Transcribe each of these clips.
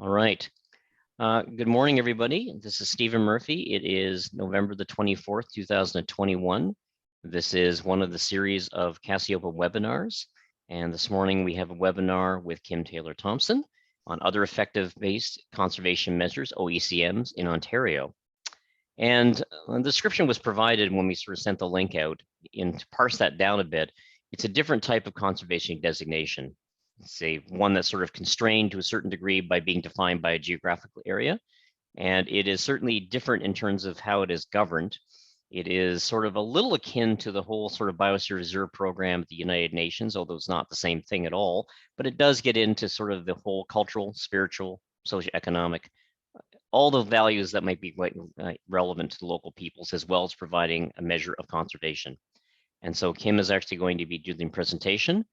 All right. Good morning, everybody. This is Stephen Murphy. It is November the 24th, 2021. This is one of the series of Casiopa webinars. And this morning we have a webinar with Kim Taylor-Thompson on other effective-based conservation measures, OECMs, in Ontario. And the description was provided when we sort of sent the link out. And to parse that down a bit, it's a different type of conservation designation. Say one that's sort of constrained to a certain degree by being defined by a geographical area. And it is certainly different in terms of how it is governed. It is sort of a little akin to the whole sort of biosphere reserve program at the United Nations, although it's not the same thing at all, but it does get into sort of the whole cultural, spiritual, socioeconomic, all the values that might be quite relevant to the local peoples, as well as providing a measure of conservation. And so Kim is actually going to be doing the presentation.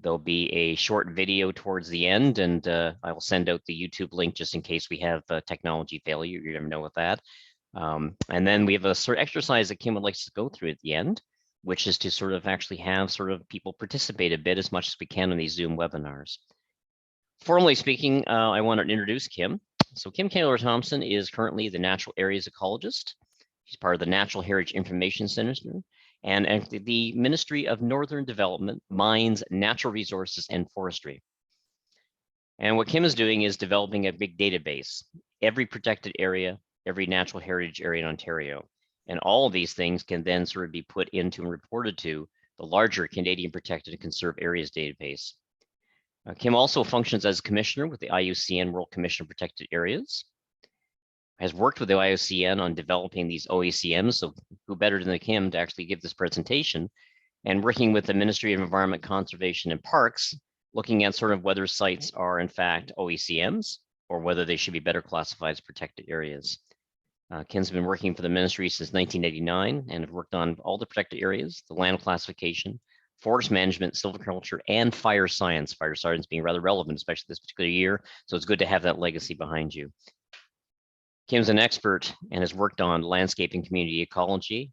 There'll be a short video towards the end, and I will send out the YouTube link just in case we have technology failure. You never know with that. And then we have a sort of exercise that Kim would like to go through at the end, which is to sort of actually have sort of people participate a bit as much as we can in these Zoom webinars. Formally speaking, I want to introduce Kim. So Kim Taylor-Thompson is currently the Natural Areas Ecologist. She's part of the Natural Heritage Information Center and the Ministry of Northern Development, Mines, Natural Resources, and Forestry. And what Kim is doing is developing a big database, every protected area, every natural heritage area in Ontario. And all of these things can then sort of be put into and reported to the larger Canadian Protected and Conserved Areas database. Kim also functions as commissioner with the IUCN World Commission on Protected Areas, has worked with the IUCN on developing these OECMs, so who better than Kim to actually give this presentation, and working with the Ministry of Environment, Conservation, and Parks, looking at sort of whether sites are in fact OECMs or whether they should be better classified as protected areas. Kim's been working for the ministry since 1989 and have worked on all the protected areas, the land classification, forest management, silviculture, and fire science. Fire science being rather relevant, especially this particular year, so it's good to have that legacy behind you. Kim's an expert and has worked on landscape and community ecology.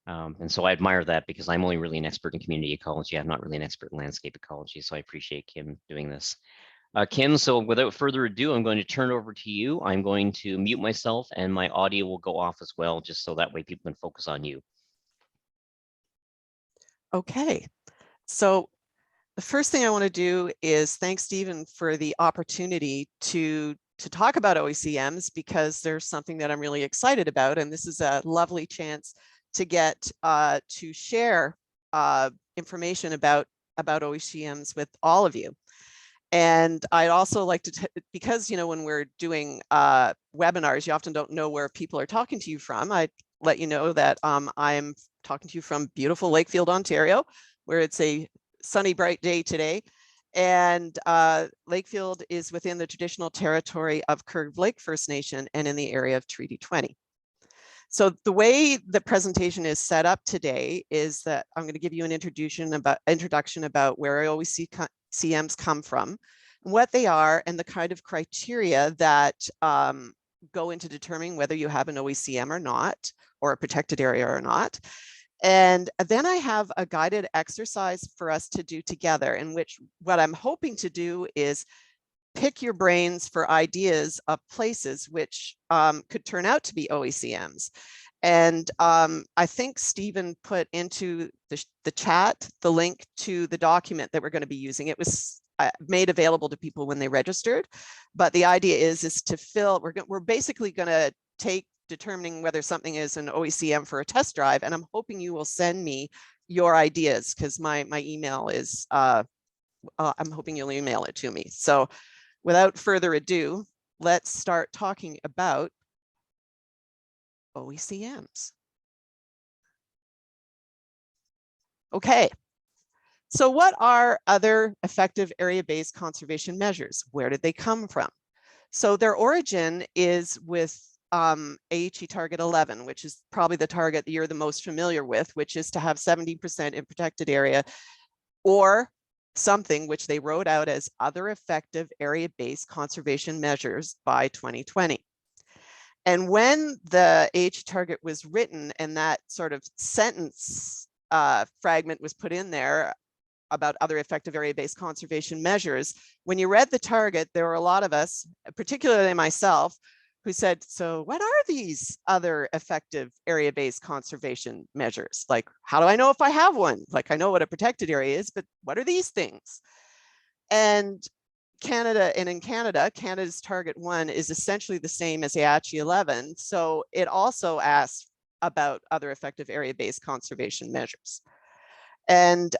And so I admire that because I'm only really an expert in community ecology. I'm not really an expert in landscape ecology. So I appreciate Kim doing this. Kim, so without further ado, I'm going to turn it over to you. I'm going to mute myself and my audio will go off as well, just so that way people can focus on you. Okay, so the first thing I want to do is thank Stephen for the opportunity to talk about OECMs, because there's something that I'm really excited about, and this is a lovely chance to get to share information about OECMs with all of you. And I'd also like to, because when we're doing webinars, you often don't know where people are talking to you from. I'd let you know that I'm talking to you from beautiful Lakefield, Ontario, where it's a sunny, bright day today. And Lakefield is within the traditional territory of Curve Lake First Nation and in the area of Treaty 20. So the way the presentation is set up today is that I'm going to give you an introduction about where OECMs come from, what they are, and the kind of criteria that go into determining whether you have an OECM or not, or a protected area or not. And then I have a guided exercise for us to do together, in which what I'm hoping to do is pick your brains for ideas of places which could turn out to be OECMs. And I think Stephen put into the chat the link to the document that we're going to be using. It was made available to people when they registered, but the idea is to fill, we're basically going to take determining whether something is an OECM for a test drive, and I'm hoping you will send me your ideas, because my email is, I'm hoping you'll email it to me. So without further ado, let's start talking about OECMs. Okay, so what are other effective area-based conservation measures? Where did they come from? So their origin is with AHE target 11, which is probably the target that you're the most familiar with, which is to have 70% in protected area, or something which they wrote out as other effective area-based conservation measures by 2020. And when the AHE target was written and that sort of sentence fragment was put in there, about other effective area-based conservation measures, when you read the target, there were a lot of us, particularly myself, who said, so what are these other effective area-based conservation measures? Like, how do I know if I have one? Like, I know what a protected area is, but what are these things? And in Canada, Canada's target 1 is essentially the same as AACHI 11. So it also asks about other effective area-based conservation measures. And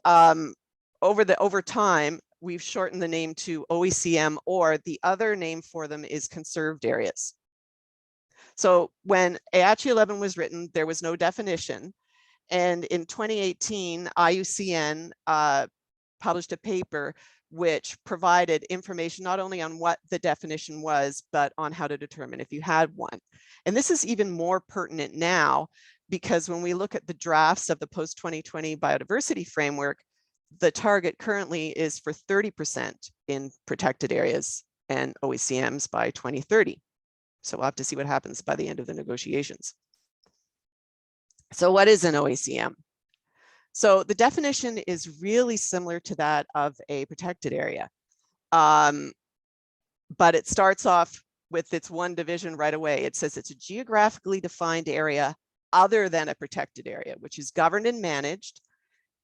over time, we've shortened the name to Oecm, or the other name for them is conserved areas. So when AACHI 11 was written, there was no definition. And in 2018, IUCN published a paper which provided information not only on what the definition was, but on how to determine if you had one. And this is even more pertinent now, because when we look at the drafts of the post-2020 biodiversity framework, the target currently is for 30% in protected areas and OECMs by 2030. So we'll have to see what happens by the end of the negotiations. So what is an OECM? So the definition is really similar to that of a protected area. But it starts off with its one division right away. It says it's a geographically defined area other than a protected area, which is governed and managed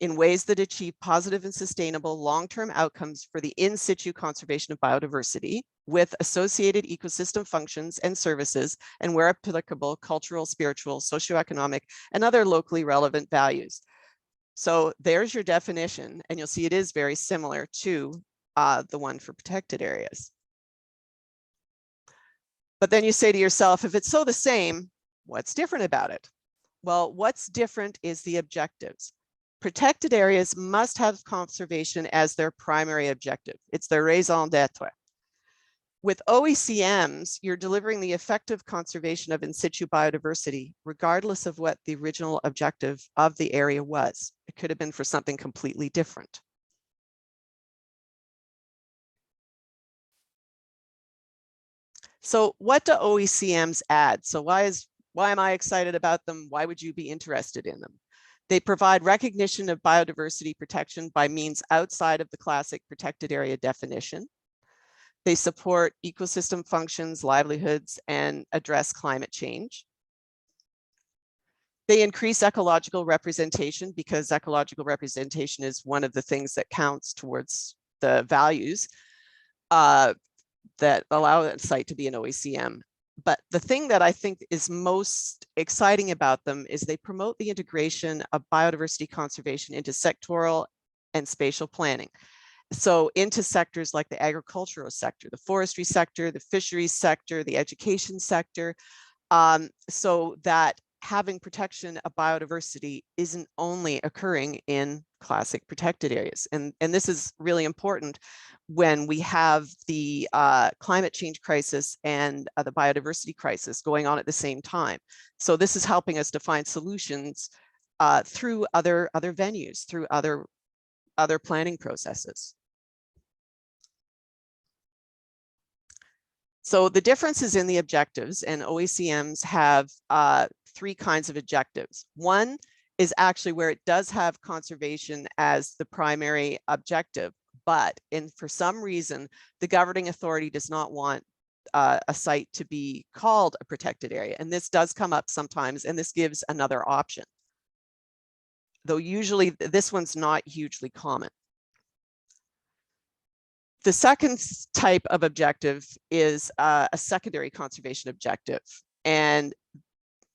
in ways that achieve positive and sustainable long-term outcomes for the in situ conservation of biodiversity with associated ecosystem functions and services, and where applicable, cultural, spiritual, socioeconomic, and other locally relevant values. So there's your definition, and you'll see it is very similar to the one for protected areas. But then you say to yourself, if it's so the same, what's different about it? Well, what's different is the objectives. Protected areas must have conservation as their primary objective. It's their raison d'etre. With OECMs, you're delivering the effective conservation of in situ biodiversity, regardless of what the original objective of the area was. It could have been for something completely different. So what do OECMs add? So why am I excited about them? Why would you be interested in them? They provide recognition of biodiversity protection by means outside of the classic protected area definition. They support ecosystem functions, livelihoods, and address climate change. They increase ecological representation, because ecological representation is one of the things that counts towards the values that allow a site to be an OECM. But the thing that I think is most exciting about them is they promote the integration of biodiversity conservation into sectoral and spatial planning. So into sectors like the agricultural sector, the forestry sector, the fisheries sector, the education sector, so that having protection of biodiversity isn't only occurring in classic protected areas. And this is really important when we have the climate change crisis and the biodiversity crisis going on at the same time. So this is helping us to find solutions through other venues, through other planning processes. So the differences in the objectives, and OECMs have 3 kinds of objectives. One is actually where it does have conservation as the primary objective, but for some reason, the governing authority does not want a site to be called a protected area. And this does come up sometimes, and this gives another option. Though usually this one's not hugely common. The second type of objective is a secondary conservation objective. And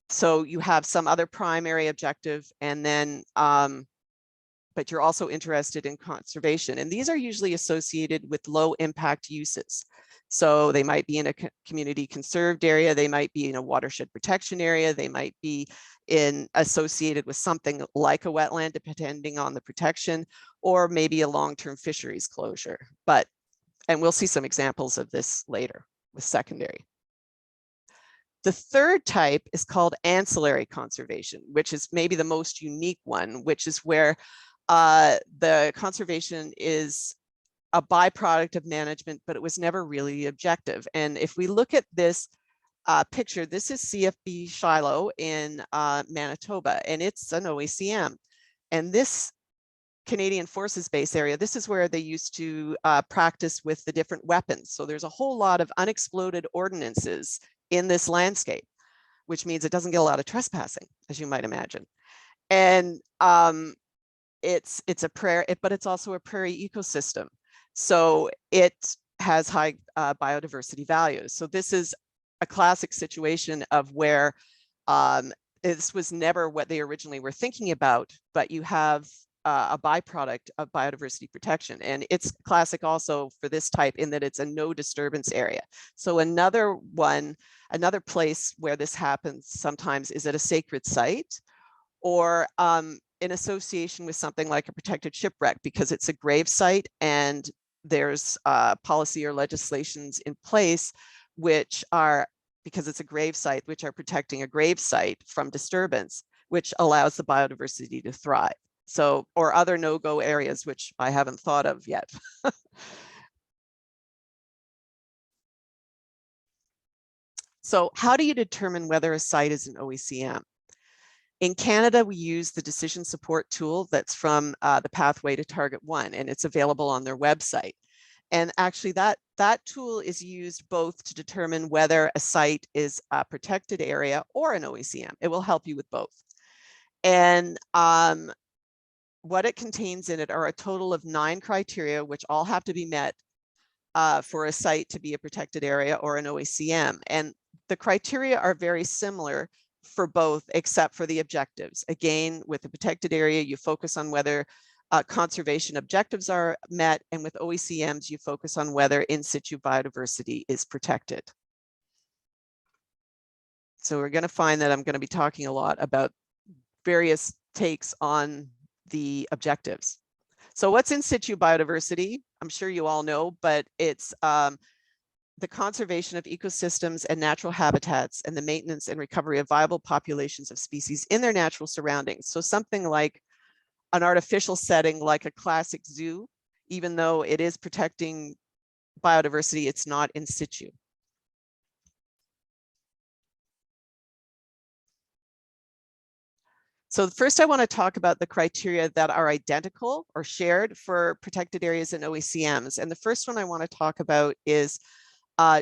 so you have some other primary objective, and then, but you're also interested in conservation. And these are usually associated with low impact uses. So they might be in a community conserved area, they might be in a watershed protection area, they might be associated with something like a wetland, depending on the protection, or maybe a long-term fisheries closure. And we'll see some examples of this later with secondary. The third type is called ancillary conservation, which is maybe the most unique one, which is where the conservation is a byproduct of management, but it was never really objective. And if we look at this picture, this is CFB Shiloh in Manitoba, and it's an OECM. And this Canadian Forces Base area, this is where they used to practice with the different weapons. So there's a whole lot of unexploded ordnances in this landscape, which means it doesn't get a lot of trespassing, as you might imagine. And it's a prairie, but it's also a prairie ecosystem. So it has high biodiversity values. So this is a classic situation of where this was never what they originally were thinking about, but you have a byproduct of biodiversity protection. And it's classic also for this type in that it's a no disturbance area. So another place where this happens sometimes is at a sacred site, or in association with something like a protected shipwreck, because it's a grave site and there's policy or legislations in place which are, because it's a grave site, which are protecting a grave site from disturbance, which allows the biodiversity to thrive. So, or other no-go areas, which I haven't thought of yet. So how do you determine whether a site is an Oecm? In Canada, we use the decision support tool that's from the Pathway to Target 1, and it's available on their website. And actually that tool is used both to determine whether a site is a protected area or an Oecm. It will help you with both. And what it contains in it are a total of 9 criteria, which all have to be met for a site to be a protected area or an Oecm. And the criteria are very similar for both, except for the objectives. Again, with the protected area, you focus on whether conservation objectives are met, and with Oecms, you focus on whether in situ biodiversity is protected. So we're going to find that I'm going to be talking a lot about various takes on the objectives. So what's in situ biodiversity? I'm sure you all know, but it's the conservation of ecosystems and natural habitats and the maintenance and recovery of viable populations of species in their natural surroundings. So something like an artificial setting, like a classic zoo, even though it is protecting biodiversity, it's not in situ. So first I want to talk about the criteria that are identical or shared for protected areas and Oecms. And the first one I want to talk about is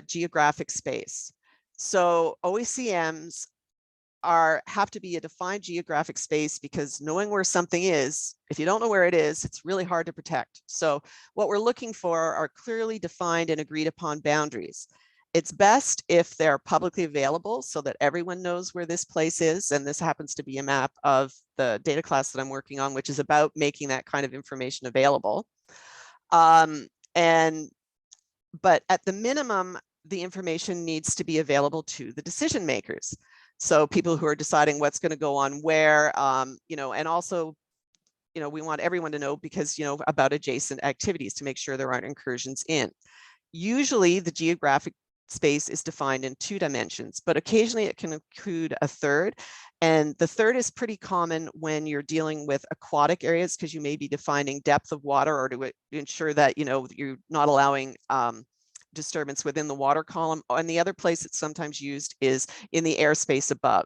geographic space. So Oecms have to be a defined geographic space, because knowing where something is, if you don't know where it is, it's really hard to protect. So what we're looking for are clearly defined and agreed upon boundaries. It's best if they're publicly available so that everyone knows where this place is. And this happens to be a map of the data class that I'm working on, which is about making that kind of information available. But at the minimum, the information needs to be available to the decision makers. So people who are deciding what's going to go on where, and also, we want everyone to know, because, about adjacent activities to make sure there aren't incursions in. Usually the geographic space is defined in 2 dimensions, but occasionally it can include a third. And the third is pretty common when you're dealing with aquatic areas, because you may be defining depth of water, or to ensure that, you're not allowing disturbance within the water column. And the other place it's sometimes used is in the airspace above.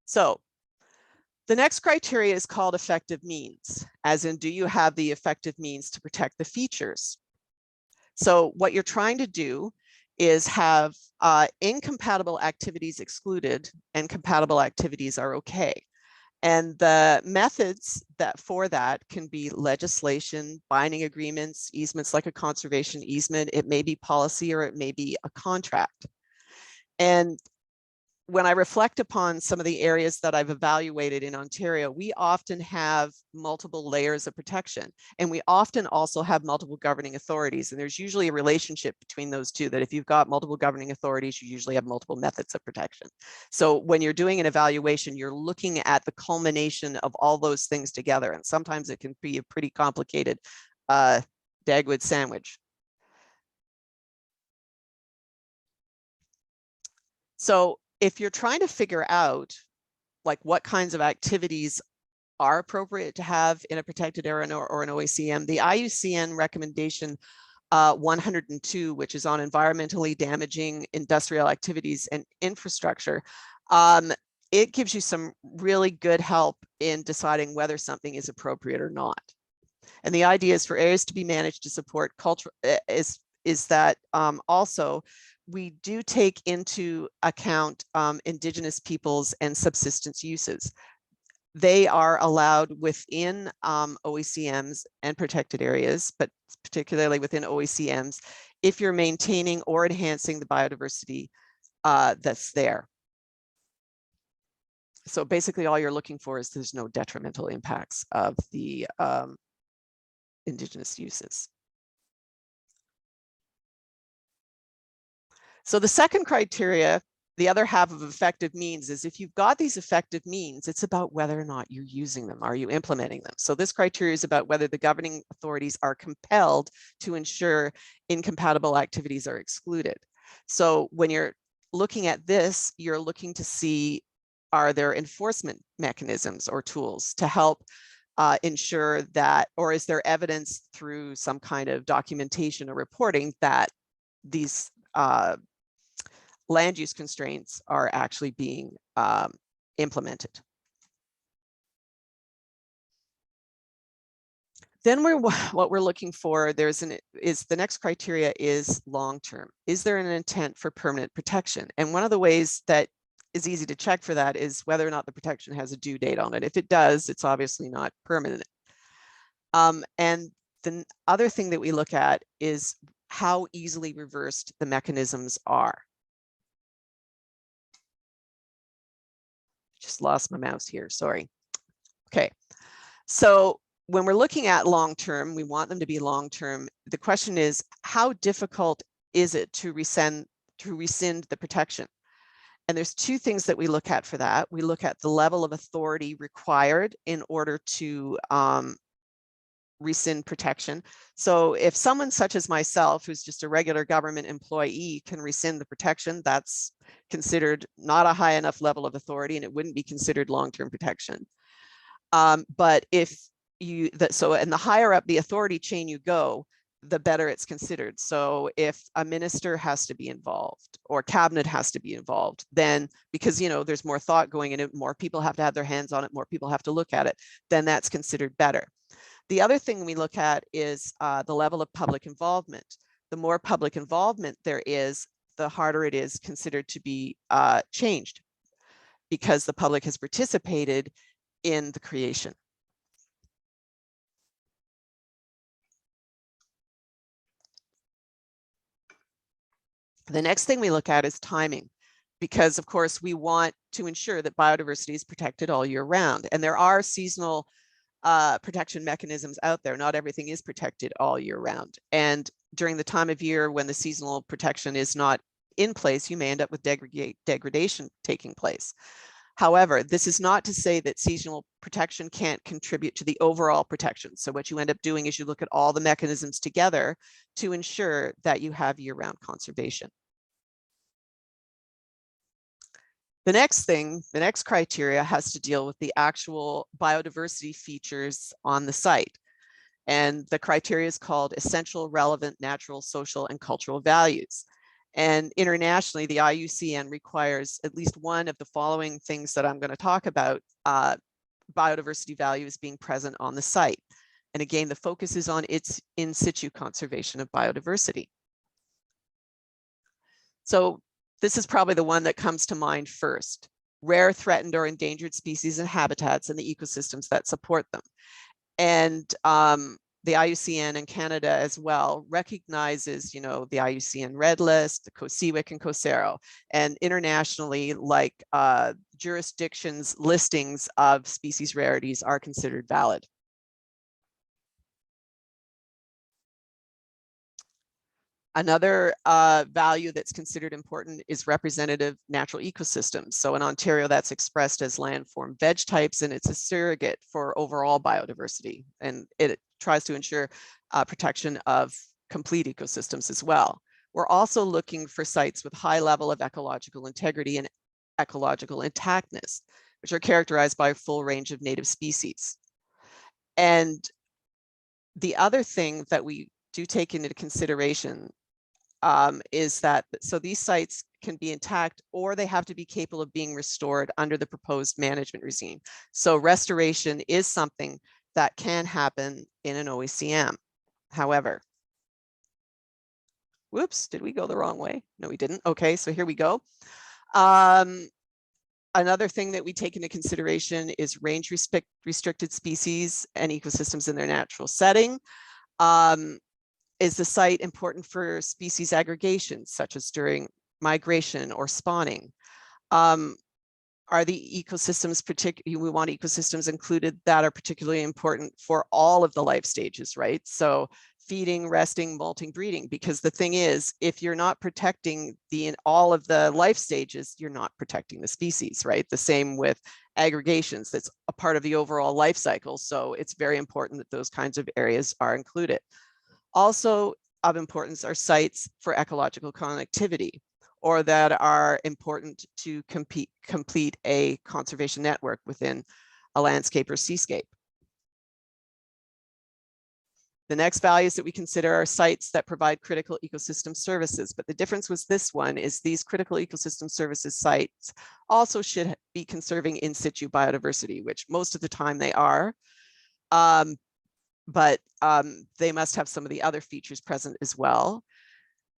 So the next criteria is called effective means, as in, do you have the effective means to protect the features? So what you're trying to do is have incompatible activities excluded and compatible activities are okay. And the methods for that can be legislation, binding agreements, easements like a conservation easement. It may be policy, or it may be a contract. And when I reflect upon some of the areas that I've evaluated in Ontario, we often have multiple layers of protection, and we often also have multiple governing authorities. And there's usually a relationship between those two, that if you've got multiple governing authorities, you usually have multiple methods of protection. So when you're doing an evaluation, you're looking at the culmination of all those things together. And sometimes it can be a pretty complicated Dagwood sandwich. So if you're trying to figure out like what kinds of activities are appropriate to have in a protected area or an Oecm, the IUCN recommendation 102, which is on environmentally damaging industrial activities and infrastructure, it gives you some really good help in deciding whether something is appropriate or not. And the idea is for areas to be managed to support culture is that also we do take into account Indigenous peoples and subsistence uses. They are allowed within OECMs and protected areas, but particularly within OECMs, if you're maintaining or enhancing the biodiversity that's there. So basically all you're looking for is there's no detrimental impacts of the Indigenous uses. So the second criteria, the other half of effective means, is if you've got these effective means, it's about whether or not you're using them. Are you implementing them? So this criteria is about whether the governing authorities are compelled to ensure incompatible activities are excluded. So when you're looking at this, you're looking to see, are there enforcement mechanisms or tools to help ensure that, or is there evidence through some kind of documentation or reporting that these land use constraints are actually being implemented. Then what we're looking for, is the next criteria is long-term. Is there an intent for permanent protection? And one of the ways that is easy to check for that is whether or not the protection has a due date on it. If it does, it's obviously not permanent. And the other thing that we look at is how easily reversed the mechanisms are. Just lost my mouse here, sorry. Okay, so when we're looking at long-term, we want them to be long-term. The question is, how difficult is it to rescind the protection? And there's two things that we look at for that. We look at the level of authority required in order to rescind protection. So if someone such as myself, who's just a regular government employee, can rescind the protection, that's considered not a high enough level of authority, and it wouldn't be considered long-term protection. But if you, and the higher up the authority chain you go, the better it's considered. So if a minister has to be involved or cabinet has to be involved, then because, you know, there's more thought going in it, more people have to have their hands on it, more people have to look at it, then that's considered better. The other thing we look at is the level of public involvement. The more public involvement there is, the harder it is considered to be changed, because the public has participated in the creation. The next thing we look at is timing, because of course we want to ensure that biodiversity is protected all year round. And there are seasonal protection mechanisms out there. Not everything is protected all year round. And during the time of year when the seasonal protection is not in place, you may end up with degradation taking place. However, this is not to say that seasonal protection can't contribute to the overall protection. So what you end up doing is you look at all the mechanisms together to ensure that you have year-round conservation. The next thing, the next criteria has to deal with the actual biodiversity features on the site. And the criteria is called essential, relevant, natural, social, and cultural values. And internationally, the IUCN requires at least one of the following things that I'm going to talk about, biodiversity values being present on the site. And again, the focus is on its in situ conservation of biodiversity. So this is probably the one that comes to mind first: rare, threatened, or endangered species and habitats and the ecosystems that support them. And the IUCN in Canada as well recognizes, you know, the IUCN Red List, the COSEWIC and COSERO, and internationally, like jurisdictions listings of species rarities are considered valid. Another value that's considered important is representative natural ecosystems. So in Ontario, that's expressed as landform veg types, and it's a surrogate for overall biodiversity. And it tries to ensure protection of complete ecosystems as well. We're also looking for sites with high level of ecological integrity and ecological intactness, which are characterized by a full range of native species. And the other thing that we do take into consideration is that, so these sites can be intact or they have to be capable of being restored under the proposed management regime. So restoration is something that can happen in an Oecm. However, whoops, did we go the wrong way? No, we didn't. Okay, so here we go. Another thing that we take into consideration is range restricted species and ecosystems in their natural setting. Is the site important for species aggregation, such as during migration or spawning? Are the ecosystems we want ecosystems included that are particularly important for all of the life stages, right? So feeding, resting, molting, breeding, because the thing is, if you're not protecting all of the life stages, you're not protecting the species, right? The same with aggregations, that's a part of the overall life cycle. So it's very important that those kinds of areas are included. Also of importance are sites for ecological connectivity, or that are important to complete a conservation network within a landscape or seascape. The next values that we consider are sites that provide critical ecosystem services. But the difference with this one is these critical ecosystem services sites also should be conserving in situ biodiversity, which most of the time they are. But they must have some of the other features present as well.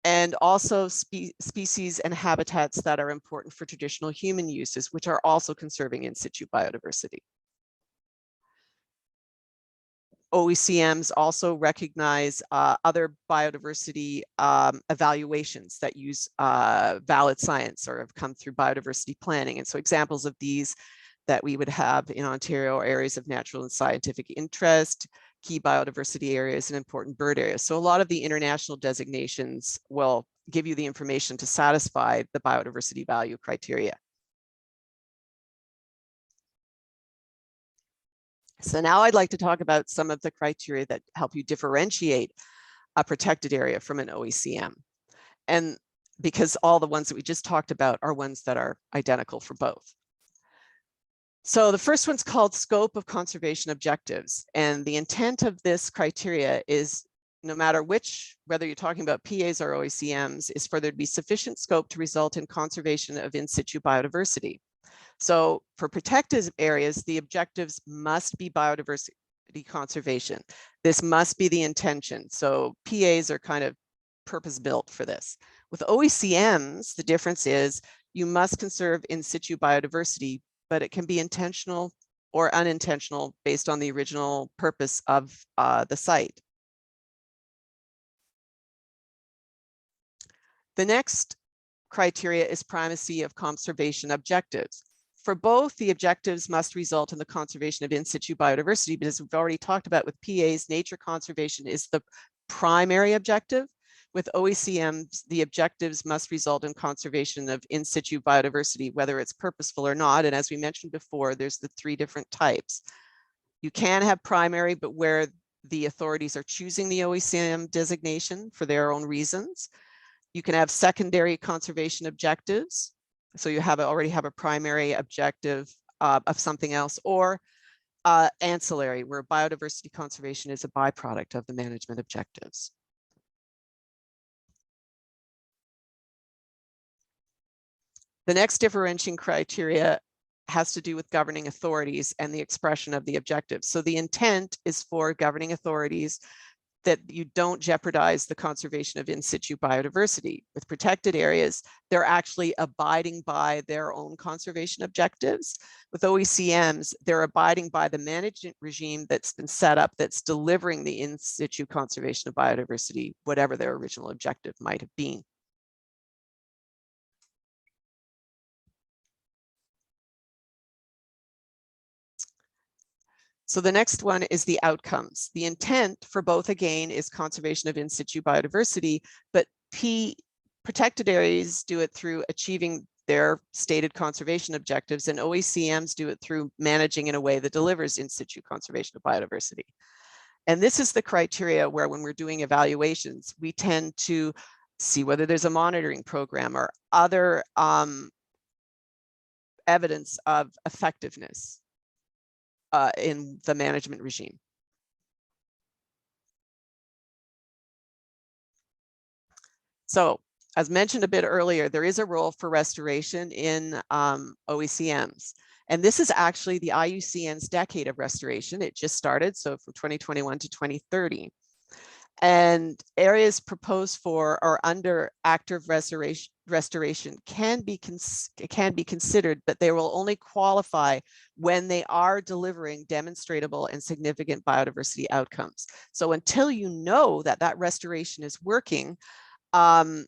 And also species and habitats that are important for traditional human uses, which are also conserving in situ biodiversity. Oecms also recognize other biodiversity evaluations that use valid science or have come through biodiversity planning. And so examples of these that we would have in Ontario are areas of natural and scientific interest, key biodiversity areas, and important bird areas. So a lot of the international designations will give you the information to satisfy the biodiversity value criteria. So now I'd like to talk about some of the criteria that help you differentiate a protected area from an Oecm. And because all the ones that we just talked about are ones that are identical for both. So the first one's called scope of conservation objectives. And the intent of this criteria is no matter whether you're talking about PAs or Oecms, is for there to be sufficient scope to result in conservation of in situ biodiversity. So for protected areas, the objectives must be biodiversity conservation. This must be the intention. So PAs are kind of purpose built for this. With Oecms, the difference is you must conserve in situ biodiversity, but it can be intentional or unintentional based on the original purpose of the site. The next criteria is primacy of conservation objectives. For both, the objectives must result in the conservation of in situ biodiversity, but as we've already talked about with PAs, nature conservation is the primary objective. With Oecms, the objectives must result in conservation of in situ biodiversity, whether it's purposeful or not. And as we mentioned before, there's the three different types. You can have primary, but where the authorities are choosing the Oecm designation for their own reasons. You can have secondary conservation objectives. So you already have a primary objective of something else, or ancillary, where biodiversity conservation is a byproduct of the management objectives. The next differentiating criteria has to do with governing authorities and the expression of the objectives. So the intent is for governing authorities that you don't jeopardize the conservation of in situ biodiversity. With protected areas, they're actually abiding by their own conservation objectives. With Oecms, they're abiding by the management regime that's been set up that's delivering the in situ conservation of biodiversity, whatever their original objective might have been. So the next one is the outcomes. The intent for both, again, is conservation of in situ biodiversity, but protected areas do it through achieving their stated conservation objectives, and Oecms do it through managing in a way that delivers in situ conservation of biodiversity. And this is the criteria where, when we're doing evaluations, we tend to see whether there's a monitoring program or other evidence of effectiveness in the management regime. So as mentioned a bit earlier, there is a role for restoration in OECMs. And this is actually the IUCN's decade of restoration. It just started, so from 2021 to 2030. And areas proposed for or under active restoration can be considered, but they will only qualify when they are delivering demonstrable and significant biodiversity outcomes. So until you know that that restoration is working, that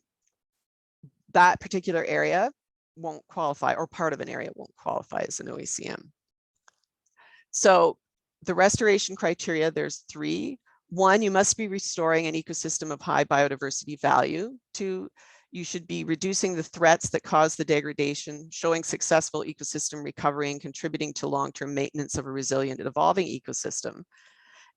particular area won't qualify, or part of an area won't qualify as an OECM. So the restoration criteria, there's 3. 1, you must be restoring an ecosystem of high biodiversity value. 2, you should be reducing the threats that cause the degradation, showing successful ecosystem recovery and contributing to long-term maintenance of a resilient and evolving ecosystem.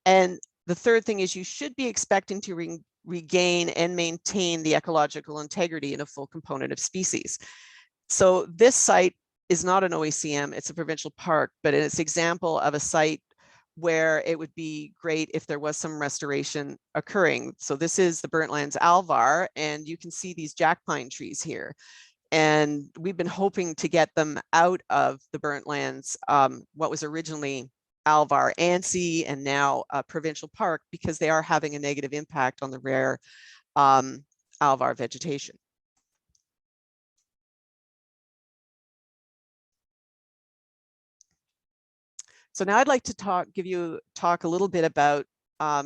And the 3rd thing is you should be expecting to regain and maintain the ecological integrity in a full component of species. So this site is not an OECM, it's a provincial park, but it's an example of a site where it would be great if there was some restoration occurring. So this is the Burnt Lands Alvar, and you can see these jack pine trees here. And we've been hoping to get them out of the Burnt Lands, what was originally Alvar ANSI and now a provincial park, because they are having a negative impact on the rare Alvar vegetation. So now I'd like to talk a little bit about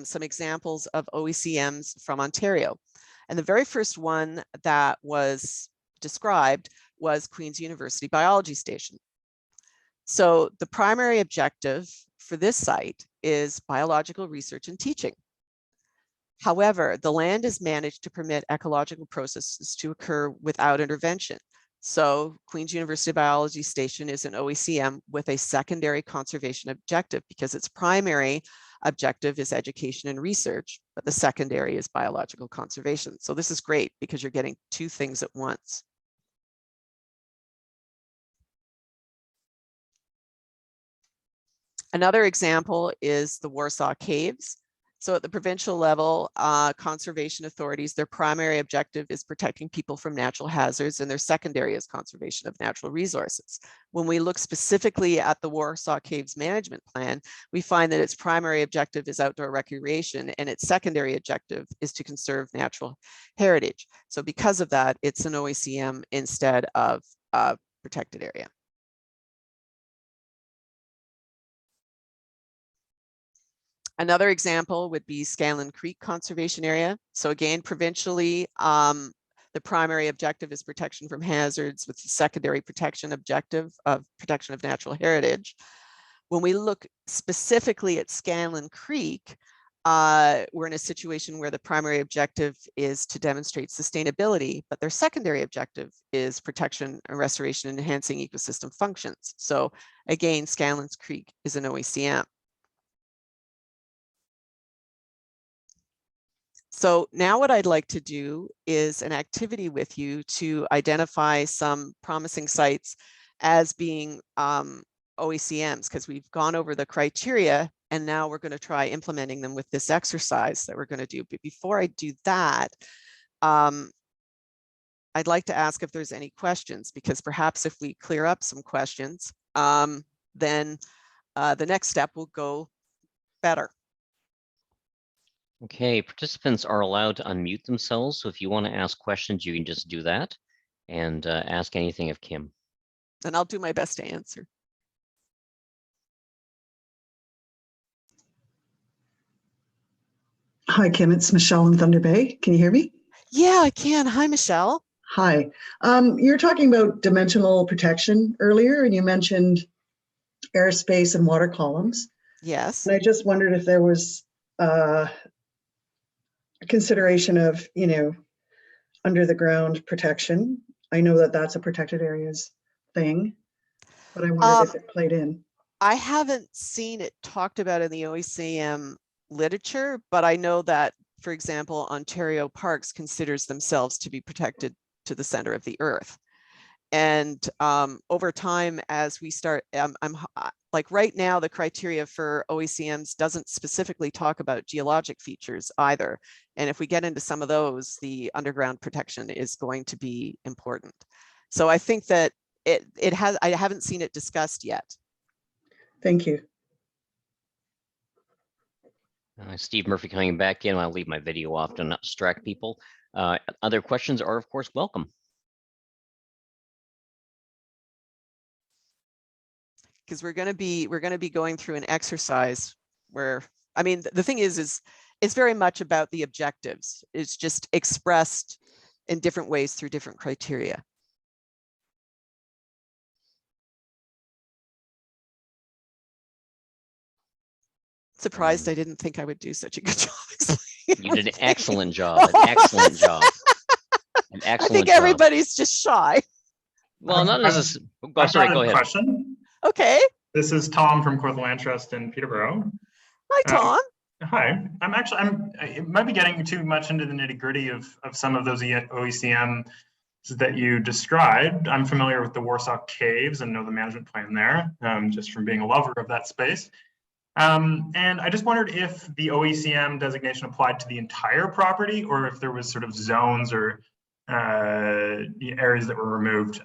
some examples of OECMs from Ontario. And the very first one that was described was Queen's University Biology Station. So the primary objective for this site is biological research and teaching. However, the land is managed to permit ecological processes to occur without intervention. So Queen's University Biology Station is an OECM with a secondary conservation objective, because its primary objective is education and research, but the secondary is biological conservation. So this is great because you're getting 2 things at once. Another example is the Warsaw Caves. So at the provincial level, conservation authorities, their primary objective is protecting people from natural hazards, and their secondary is conservation of natural resources. When we look specifically at the Warsaw Caves Management Plan, we find that its primary objective is outdoor recreation, and its secondary objective is to conserve natural heritage. So because of that, it's an OECM instead of a protected area. Another example would be Scanlon Creek Conservation Area. So again, provincially, the primary objective is protection from hazards, with the secondary protection objective of protection of natural heritage. When we look specifically at Scanlon Creek, we're in a situation where the primary objective is to demonstrate sustainability, but their secondary objective is protection and restoration and enhancing ecosystem functions. So again, Scanlon Creek is an OECM. So now what I'd like to do is an activity with you to identify some promising sites as being OECMs, because we've gone over the criteria and now we're going to try implementing them with this exercise that we're going to do. But before I do that, I'd like to ask if there's any questions, because perhaps if we clear up some questions, then the next step will go better. Okay, participants are allowed to unmute themselves. So if you want to ask questions, you can just do that and ask anything of Kim. And I'll do my best to answer. Hi, Kim, it's Michelle in Thunder Bay. Can you hear me? Yeah, I can. Hi, Michelle. Hi. You were talking about dimensional protection earlier, and you mentioned airspace and water columns. Yes. And I just wondered if there was a consideration of, under the ground protection. I know that that's a protected areas thing, but I wondered if it played in. I haven't seen it talked about in the OECM literature, but I know that, for example, Ontario Parks considers themselves to be protected to the center of the earth. And over time, as we start, like right now, the criteria for OECMs doesn't specifically talk about geologic features either. And if we get into some of those, the underground protection is going to be important. So I think that I haven't seen it discussed yet. Thank you. Steve Murphy coming back in. I'll leave my video off to not distract people. Other questions are, of course, welcome. Because we're going to be going through an exercise where, I mean, the thing is it's very much about the objectives. It's just expressed in different ways through different criteria. Surprised I didn't think I would do such a good job explaining. You did an excellent job. An excellent job. An excellent I think job. Everybody's just shy. Well, not as a. Sorry, go ahead. Question. Okay. This is Tom from Cortland Land Trust in Peterborough. Hi, Tom. Hi. It might be getting too much into the nitty-gritty of some of those OECM that you described. I'm familiar with the Warsaw Caves and know the management plan there, just from being a lover of that space. And I just wondered if the OECM designation applied to the entire property or if there was sort of zones or areas that were removed.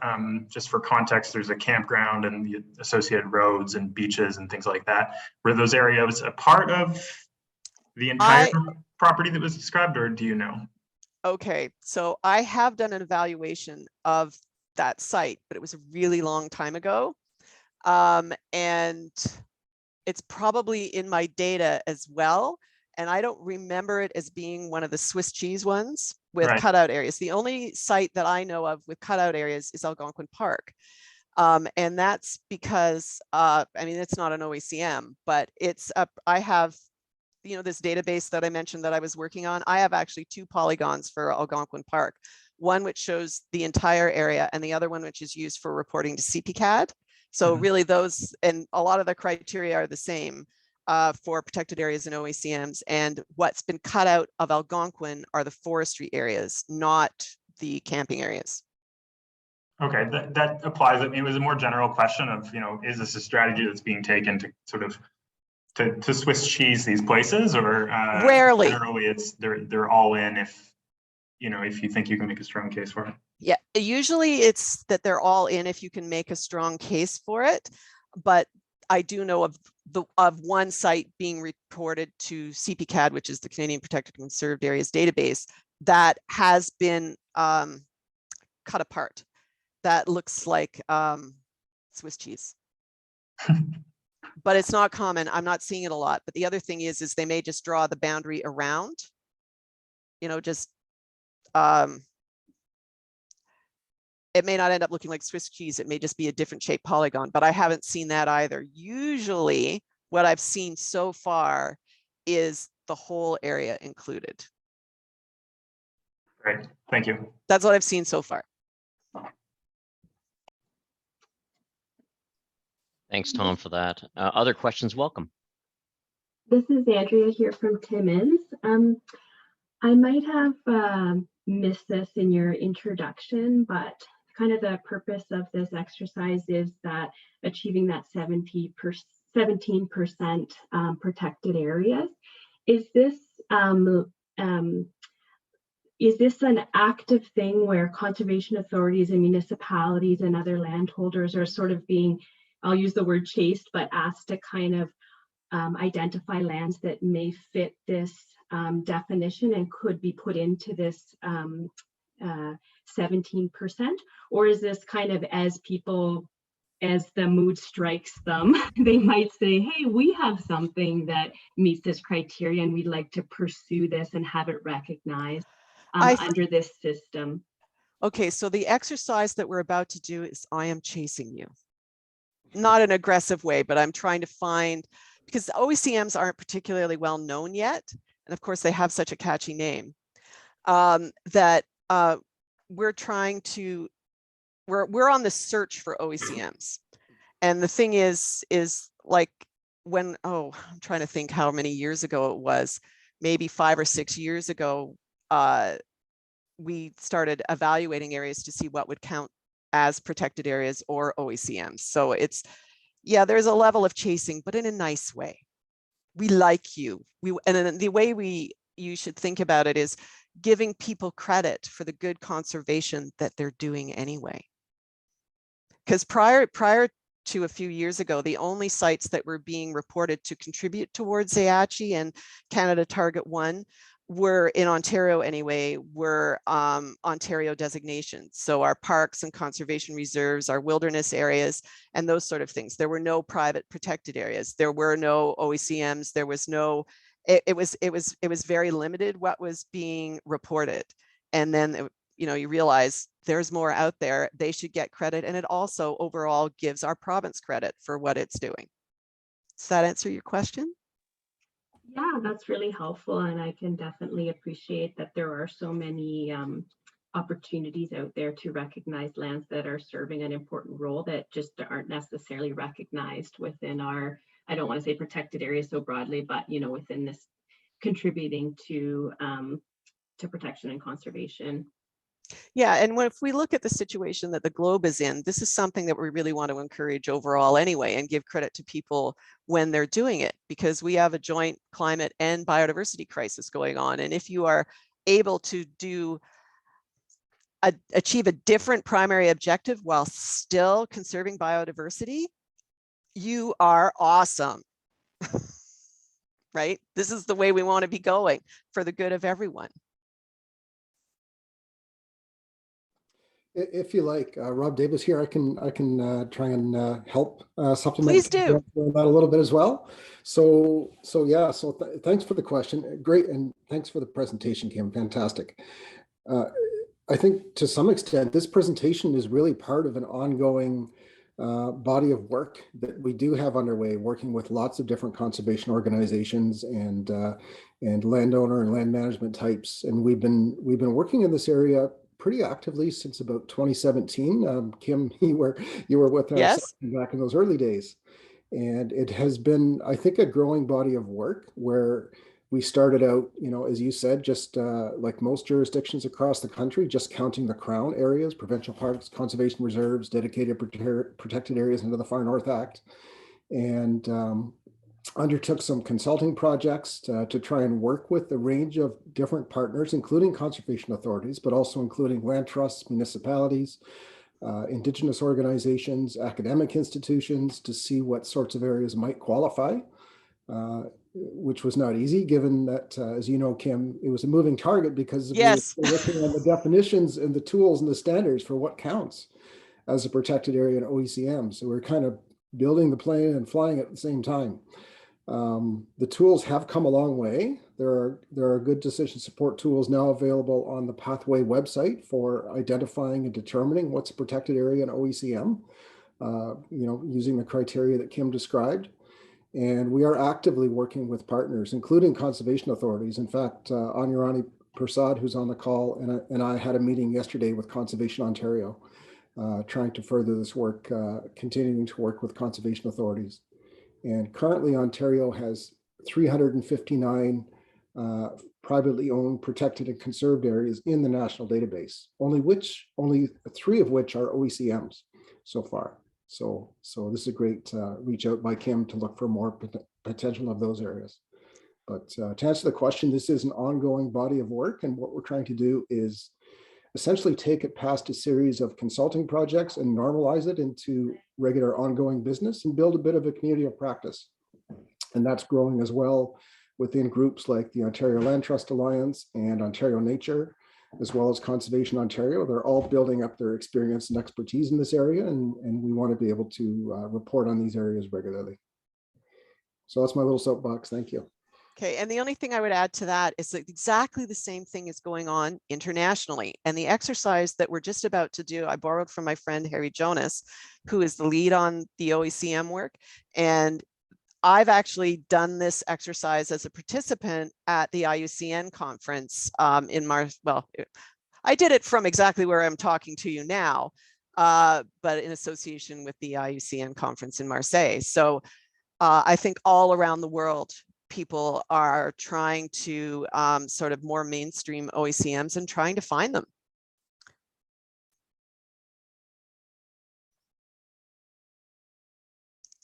Just for context, there's a campground and the associated roads and beaches and things like that. Were those areas a part of the entire property that was described, or do you know? Okay, so I have done an evaluation of that site, but it was a really long time ago. And it's probably in my data as well. And I don't remember it as being one of the Swiss cheese ones with cutout areas. The only site that I know of with cutout areas is Algonquin Park. And that's because, I mean, it's not an OECM, but it's I have, you know, this database that I mentioned that I was working on. I have actually 2 polygons for Algonquin Park, one which shows the entire area and the other one which is used for reporting to CPCAD. So really those, and a lot of the criteria are the same for protected areas and OECMs, and what's been cut out of Algonquin are the forestry areas, not the camping areas. Okay, that applies. I mean, it was a more general question of, you know, is this a strategy that's being taken to sort of to Swiss cheese these places, or rarely? Generally, it's they're all in if, you know, if you think you can make a strong case for it. Yeah, usually it's that they're all in if you can make a strong case for it. But I do know of one site being reported to CPCAD, which is the Canadian Protected and Conserved Areas database, that has been cut apart. That looks like Swiss cheese. But it's not common. I'm not seeing it a lot. But the other thing is they may just draw the boundary around, you know, just it may not end up looking like Swiss cheese. It may just be a different shaped polygon, but I haven't seen that either. Usually what I've seen so far is the whole area included. Great, thank you. That's what I've seen so far. Thanks, Tom, for that. Other questions, welcome. This is Andrea here from Timmins. I might have missed this in your introduction, but kind of the purpose of this exercise is that achieving that 17% protected areas. Is this an active thing where conservation authorities and municipalities and other landholders are sort of being, I'll use the word chased, but asked to kind of identify lands that may fit this definition and could be put into this 17%? Or is this kind of as the mood strikes them, they might say, hey, we have something that meets this criteria and we'd like to pursue this and have it recognized under this system? Okay, so the exercise that we're about to do is I am chasing you. Not an aggressive way, but I'm trying to find, because OECMs aren't particularly well known yet. And of course they have such a catchy name that we're trying to, we're on the search for OECMs. And the thing is like when, I'm trying to think how many years ago it was, maybe 5 or 6 years ago, we started evaluating areas to see what would count as protected areas or OECMs. So it's Yeah, there's a level of chasing, but in a nice way. We like you. And then the way you should think about it is giving people credit for the good conservation that they're doing anyway. Because prior to a few years ago, the only sites that were being reported to contribute towards AACHI and Canada Target 1 were, in Ontario anyway, were Ontario designations. So our parks and conservation reserves, our wilderness areas, and those sort of things. There were no private protected areas. There were no OECMs. There was no, it was very limited what was being reported. And then, you know, you realize there's more out there. They should get credit. And it also overall gives our province credit for what it's doing. Does that answer your question? Yeah, that's really helpful. And I can definitely appreciate that there are so many opportunities out there to recognize lands that are serving an important role that just aren't necessarily recognized within our, I don't want to say protected areas so broadly, but, you know, within this contributing to protection and conservation. Yeah, and if we look at the situation that the globe is in, this is something that we really want to encourage overall anyway, and give credit to people when they're doing it, because we have a joint climate and biodiversity crisis going on. And if you are able to achieve a different primary objective while still conserving biodiversity, you are awesome. Right? This is the way we want to be going for the good of everyone. If you like, Rob Davis here, I can try and help supplement. Please do. That a little bit as well. So yeah, thanks for the question. Great, and thanks for the presentation, Kim. Fantastic. I think to some extent, this presentation is really part of an ongoing body of work that we do have underway, working with lots of different conservation organizations and landowner and land management types. And we've been working in this area pretty actively since about 2017. Kim, you were with us Yes. back in those early days. And it has been, I think, a growing body of work where we started out, you know, as you said, just like most jurisdictions across the country, just counting the Crown areas, provincial parks, conservation reserves, dedicated protected areas under the Far North Act, and undertook some consulting projects to try and work with a range of different partners, including conservation authorities, but also including land trusts, municipalities, Indigenous organizations, academic institutions, to see what sorts of areas might qualify, which was not easy, given that, as you know, Kim, it was a moving target because Yes. we were looking at the definitions and the tools and the standards for what counts as a protected area in OECM. So we're kind of building the plane and flying at the same time. The tools have come a long way. There are good decision support tools now available on the Pathway website for identifying and determining what's a protected area in OECM, you know, using the criteria that Kim described. And we are actively working with partners, including conservation authorities. In fact, Anirani Prasad, who's on the call, and I had a meeting yesterday with Conservation Ontario, trying to further this work, continuing to work with conservation authorities. And currently Ontario has 359 privately owned, protected, and conserved areas in the national database, only 3 of which are OECMs so far. So this is a great reach out by Kim to look for more potential of those areas. But to answer the question, this is an ongoing body of work, and what we're trying to do is essentially take it past a series of consulting projects and normalize it into regular ongoing business and build a bit of a community of practice. And that's growing as well within groups like the Ontario Land Trust Alliance and Ontario Nature, as well as Conservation Ontario. They're all building up their experience and expertise in this area, and we want to be able to report on these areas regularly. So that's my little soapbox. Thank you. Okay, and the only thing I would add to that is that exactly the same thing is going on internationally. And the exercise that we're just about to do, I borrowed from my friend Harry Jonas, who is the lead on the OECM work. And I've actually done this exercise as a participant at the IUCN conference in March. Well, I did it from exactly where I'm talking to you now, but in association with the IUCN conference in Marseille. So I think all around the world, people are trying to sort of more mainstream OECMs and trying to find them.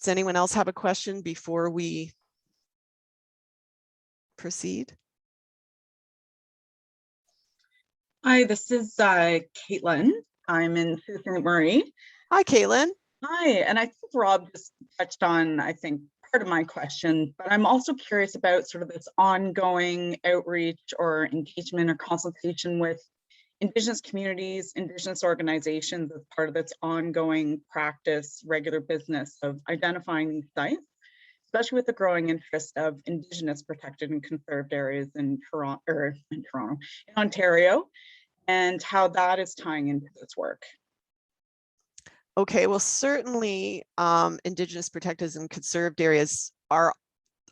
Does anyone else have a question before we proceed? Hi, this is Caitlin. I'm in Sault Ste. Marie. Hi, Caitlin. Hi, and I think Rob just touched on, I think, part of my question, but I'm also curious about sort of this ongoing outreach or engagement or consultation with Indigenous communities, Indigenous organizations as part of its ongoing practice, regular business of identifying these sites, especially with the growing interest of Indigenous protected and conserved areas in Ontario, and how that is tying into this work. Okay, well, certainly Indigenous protected and conserved areas are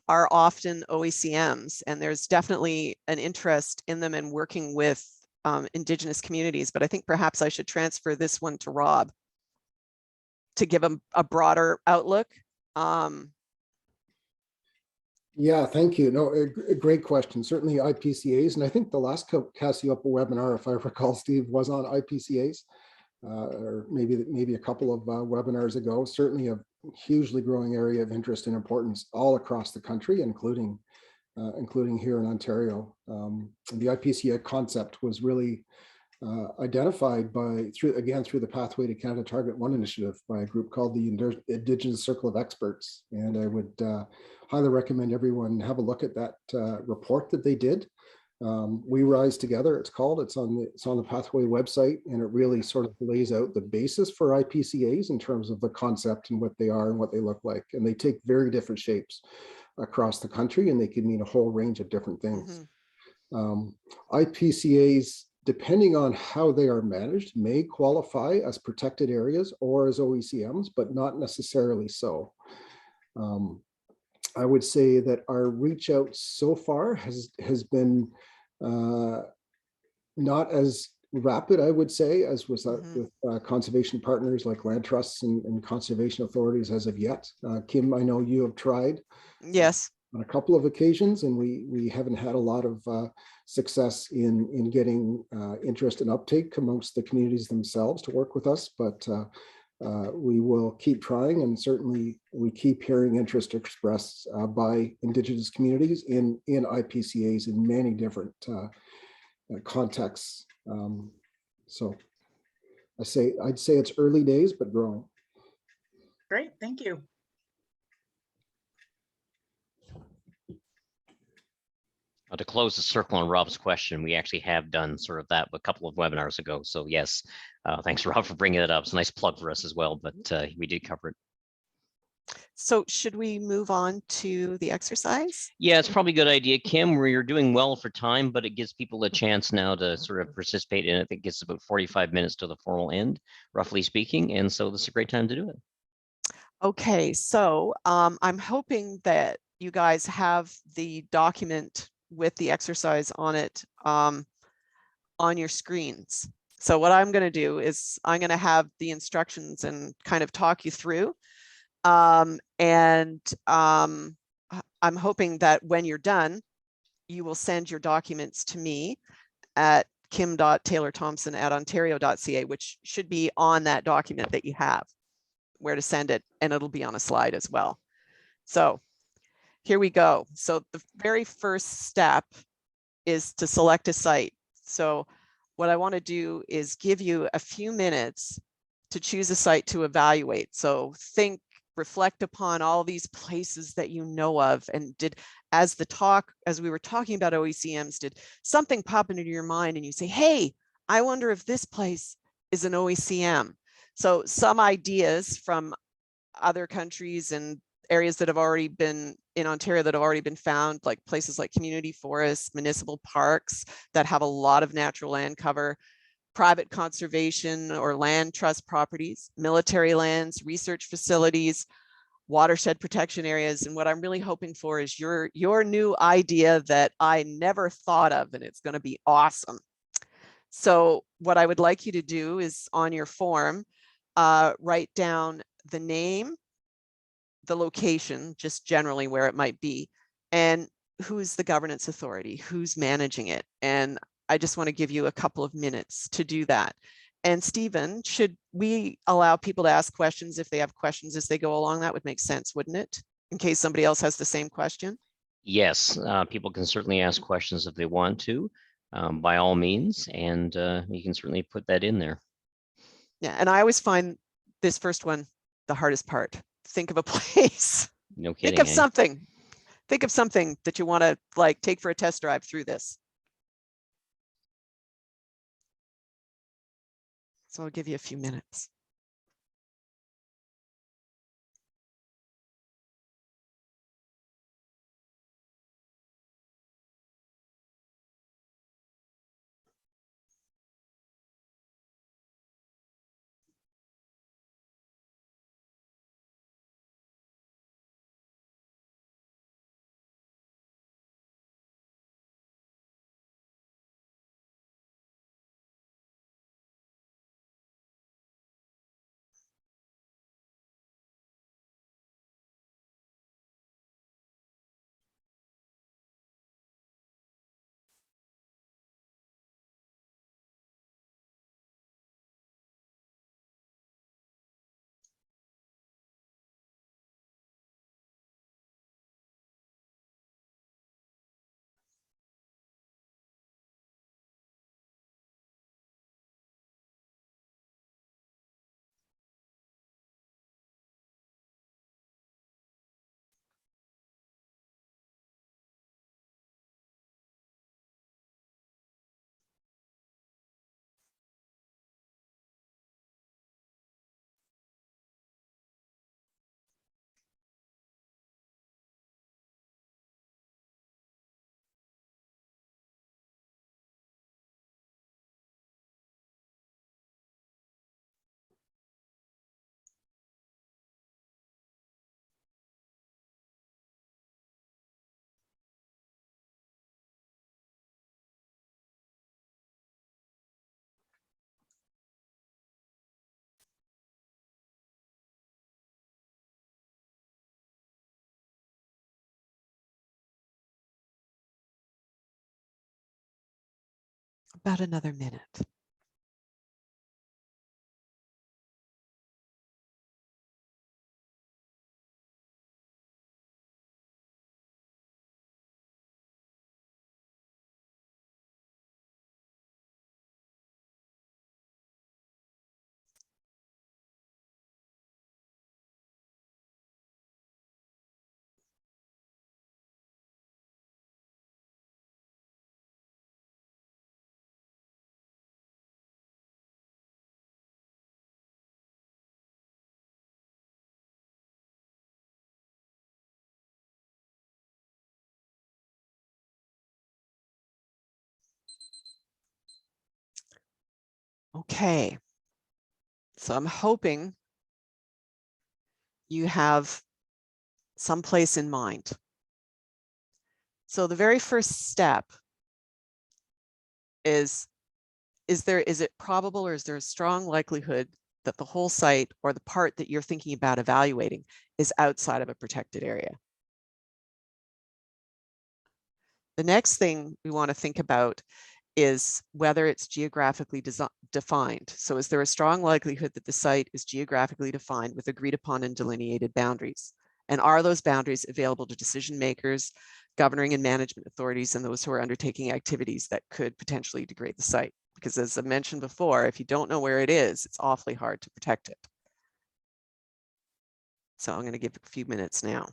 often Oecms, and there's definitely an interest in them and working with Indigenous communities, but I think perhaps I should transfer this one to Rob to give him a broader outlook. Yeah, thank you. No, a great question. Certainly IPCAs, and I think the last Casiopa webinar, if I recall, Steve, was on IPCAs, or maybe a couple of webinars ago. Certainly a hugely growing area of interest and importance all across the country, including here in Ontario. The IPCA concept was really identified through the Pathway to Canada Target 1 initiative by a group called the Indigenous Circle of Experts. And I would highly recommend everyone have a look at that report that they did. We Rise Together, it's called. It's on the Pathway website, and it really sort of lays out the basis for IPCAs in terms of the concept and what they are and what they look like. And they take very different shapes across the country, and they can mean a whole range of different things. IPCAs, depending on how they are managed, may qualify as protected areas or as Oecms, but not necessarily so. I would say that our reach out so far has been not as rapid, I would say, as was with conservation partners like land trusts and conservation authorities as of yet. Kim, I know you have tried. Yes. On a couple of occasions, and we haven't had a lot of success in getting interest and uptake amongst the communities themselves to work with us, but we will keep trying, and certainly we keep hearing interest expressed by Indigenous communities in IPCAs in many different contexts. So I'd say it's early days, but growing. Great, thank you. To close the circle on Rob's question, we actually have done sort of that a couple of webinars ago. So yes, thanks Rob for bringing it up. It's a nice plug for us as well, but we did cover it. So should we move on to the exercise? Yeah, it's probably a good idea, Kim, where you're doing well for time, but it gives people a chance now to sort of participate in it. I think it's about 45 minutes to the formal end, roughly speaking. And so this is a great time to do it. Okay, so I'm hoping that you guys have the document with the exercise on it on your screens. So what I'm going to do is I'm going to have the instructions and kind of talk you through. I'm hoping that when you're done, you will send your documents to me at kim.taylorthompson@ontario.ca, which should be on that document that you have, where to send it, and it'll be on a slide as well. So here we go. So the very first step is to select a site. So what I want to do is give you a few minutes to choose a site to evaluate. So reflect upon all these places that you know of, and as we were talking about Oecms, did something pop into your mind and you say, hey, I wonder if this place is an Oecm. So some ideas from other countries and areas that have already been in Ontario that have already been found, like places like community forests, municipal parks that have a lot of natural land cover, private conservation or land trust properties, military lands, research facilities, watershed protection areas. And what I'm really hoping for is your new idea that I never thought of, and it's going to be awesome. So what I would like you to do is on your form, write down the name, the location, just generally where it might be, and who's the governance authority, who's managing it. And I just want to give you a couple of minutes to do that. And Stephen, should we allow people to ask questions if they have questions as they go along? That would make sense, wouldn't it? In case somebody else has the same question. Yes, people can certainly ask questions if they want to, by all means, and you can certainly put that in there. Yeah, and I always find this first one the hardest part. Think of a place. No Think kidding, of eh? something. Think of something that you want to like take for a test drive through this. So I'll give you a few minutes. About another minute. Okay. So I'm hoping you have some place in mind. So the very first step is it probable, or is there a strong likelihood that the whole site or the part that you're thinking about evaluating is outside of a protected area? The next thing we want to think about is whether it's geographically defined. So is there a strong likelihood that the site is geographically defined with agreed upon and delineated boundaries? And are those boundaries available to decision makers, governing and management authorities, and those who are undertaking activities that could potentially degrade the site? Because as I mentioned before, if you don't know where it is, it's awfully hard to protect it. So I'm going to give a few minutes now.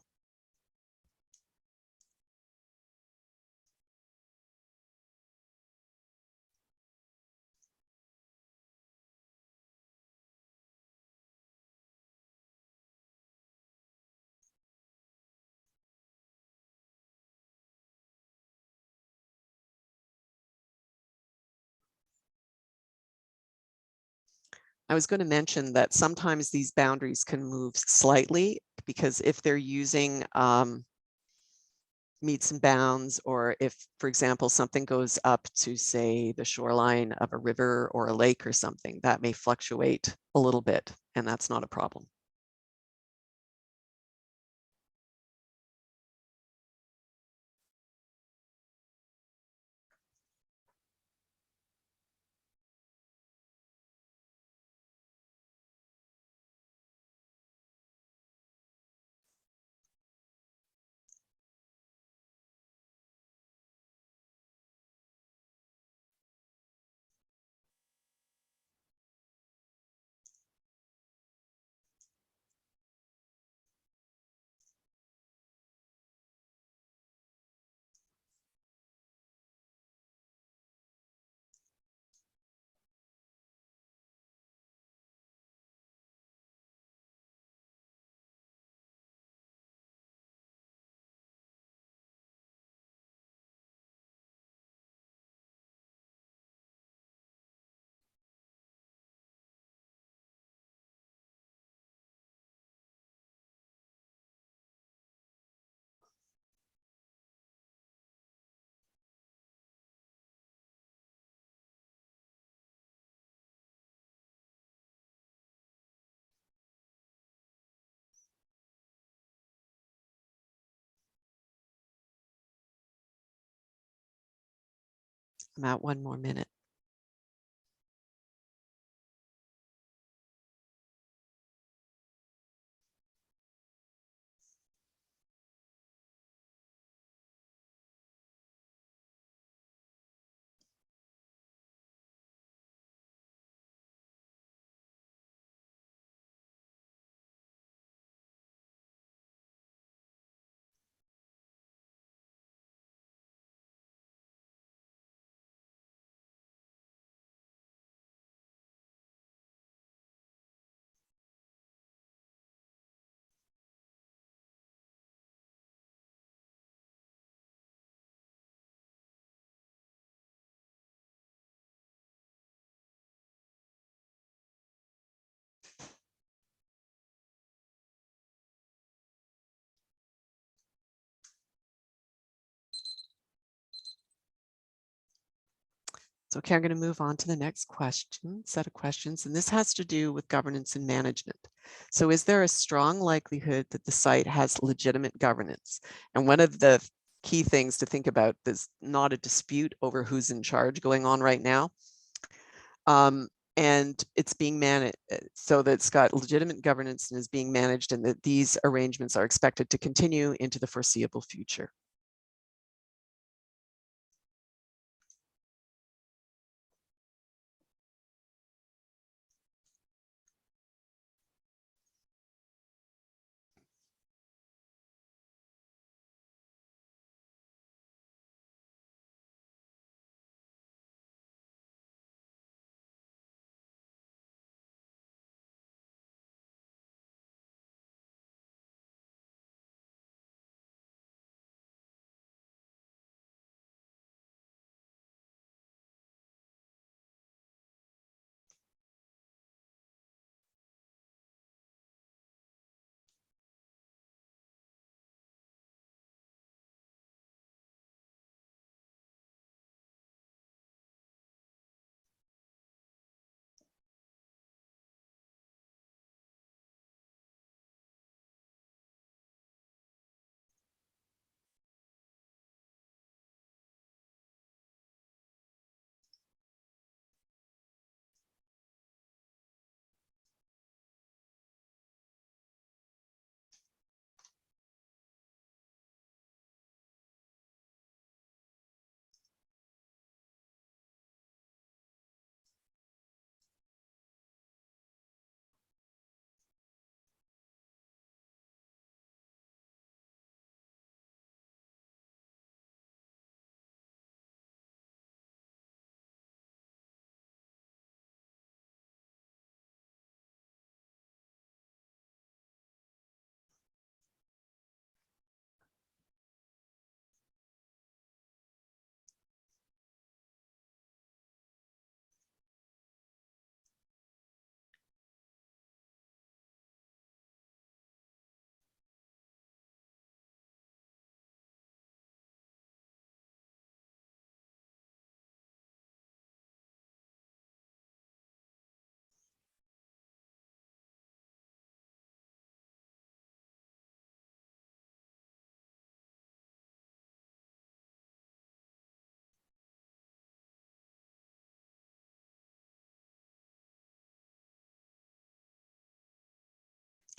I was going to mention that sometimes these boundaries can move slightly, because if they're using meets and bounds, or if, for example, something goes up to, say, the shoreline of a river or a lake or something, that may fluctuate a little bit, and that's not a problem. I'm at 1 more minute. So, okay, I'm going to move on to the next set of questions, and this has to do with governance and management. So is there a strong likelihood that the site has legitimate governance? And one of the key things to think about, there's not a dispute over who's in charge going on right now. And it's being managed so that it's got legitimate governance and is being managed, and that these arrangements are expected to continue into the foreseeable future.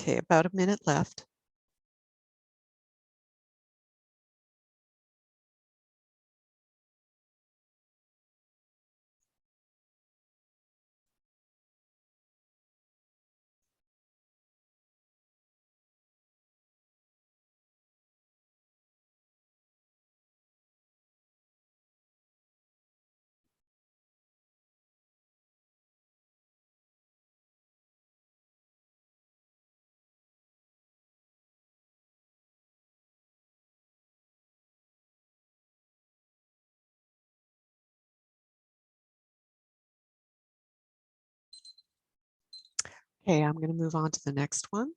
Okay, about a minute left. Okay, I'm going to move on to the next one.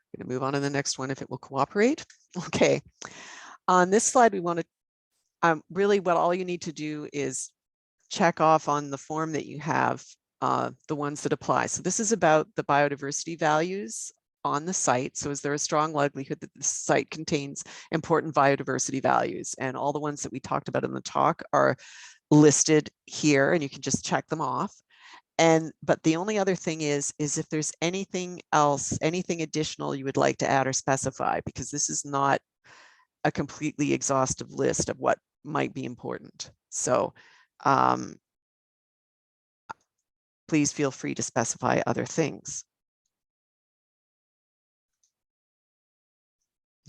I'm going to move on to the next one if it will cooperate. Okay, on this slide, we want to really what all you need to do is check off on the form that you have the ones that apply. So this is about the biodiversity values on the site? So is there a strong likelihood that the site contains important biodiversity values? And all the ones that we talked about in the talk are listed here, and you can just check them off. But the only other thing is if there's anything else, anything additional you would like to add or specify, because this is not a completely exhaustive list of what might be important. So please feel free to specify other things.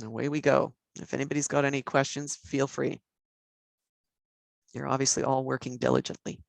Away we go. If anybody's got any questions, feel free. You're obviously all working diligently.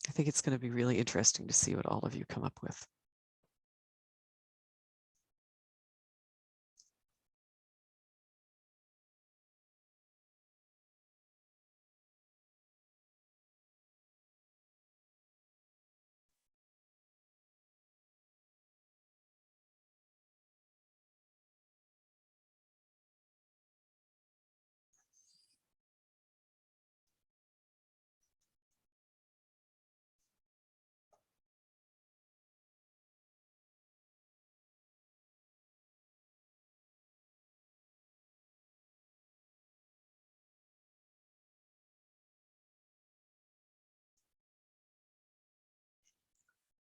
I think it's going to be really interesting to see what all of you come up with.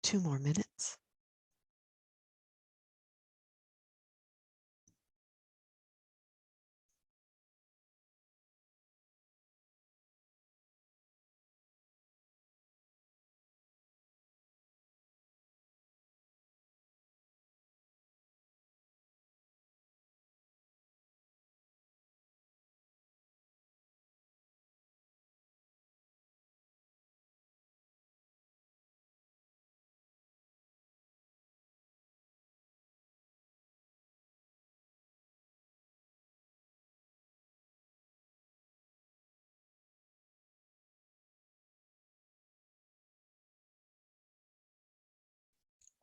Two more minutes.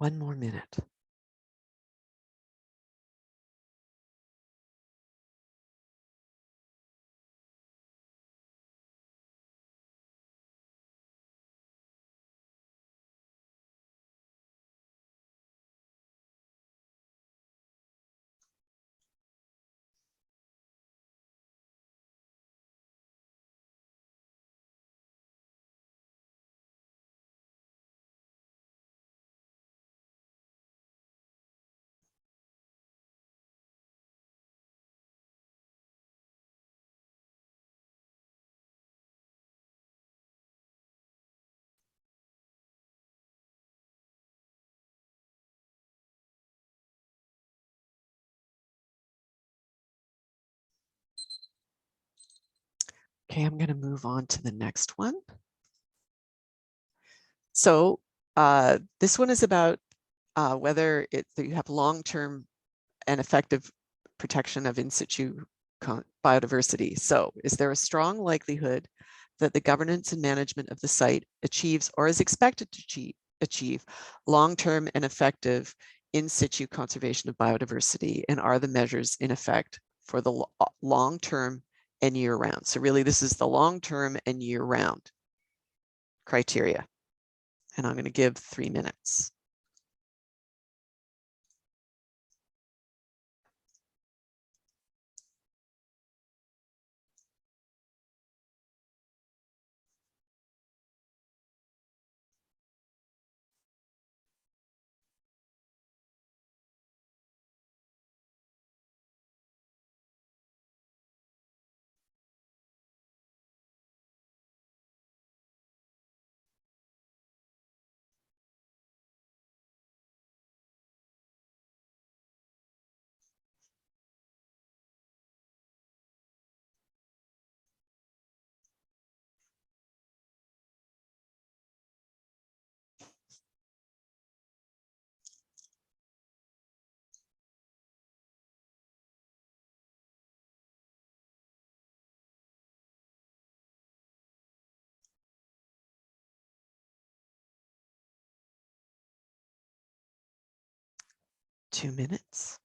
One more minute. Okay, I'm going to move on to the next one. So this one is about whether you have long-term and effective protection of in situ biodiversity. So is there a strong likelihood that the governance and management of the site achieves or is expected to achieve long-term and effective in situ conservation of biodiversity? And are the measures in effect for the long term and year round. So really this is the long term and year round criteria. And I'm going to give 3 minutes. Two minutes.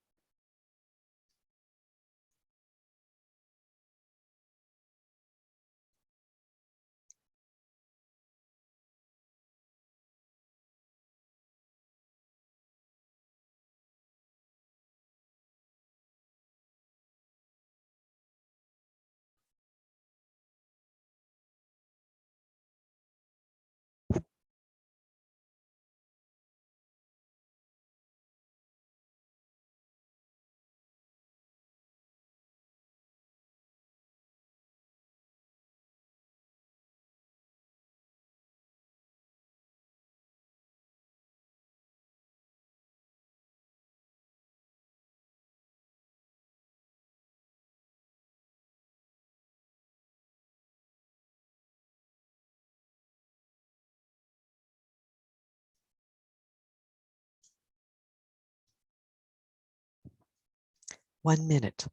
One minute.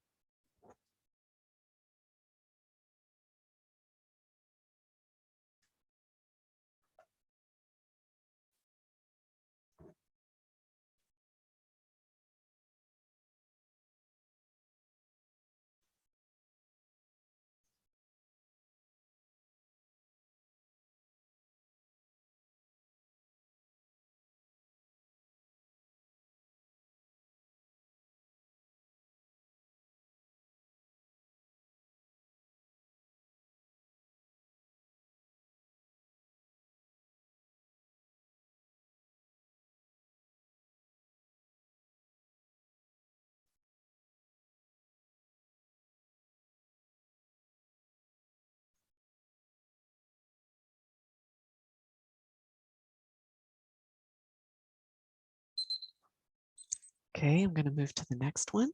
Okay, I'm going to move to the next one.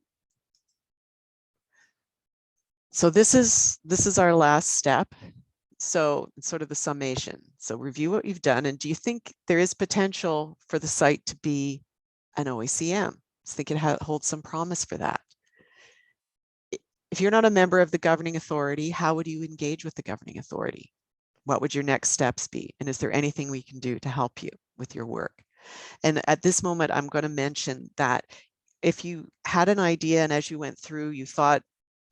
So this is our last step. So it's sort of the summation. So review what you've done, and do you think there is potential for the site to be an Oecm? I think it holds some promise for that. If you're not a member of the governing authority, how would you engage with the governing authority? What would your next steps be? And is there anything we can do to help you with your work? And at this moment, I'm going to mention that if you had an idea and as you went through, you thought,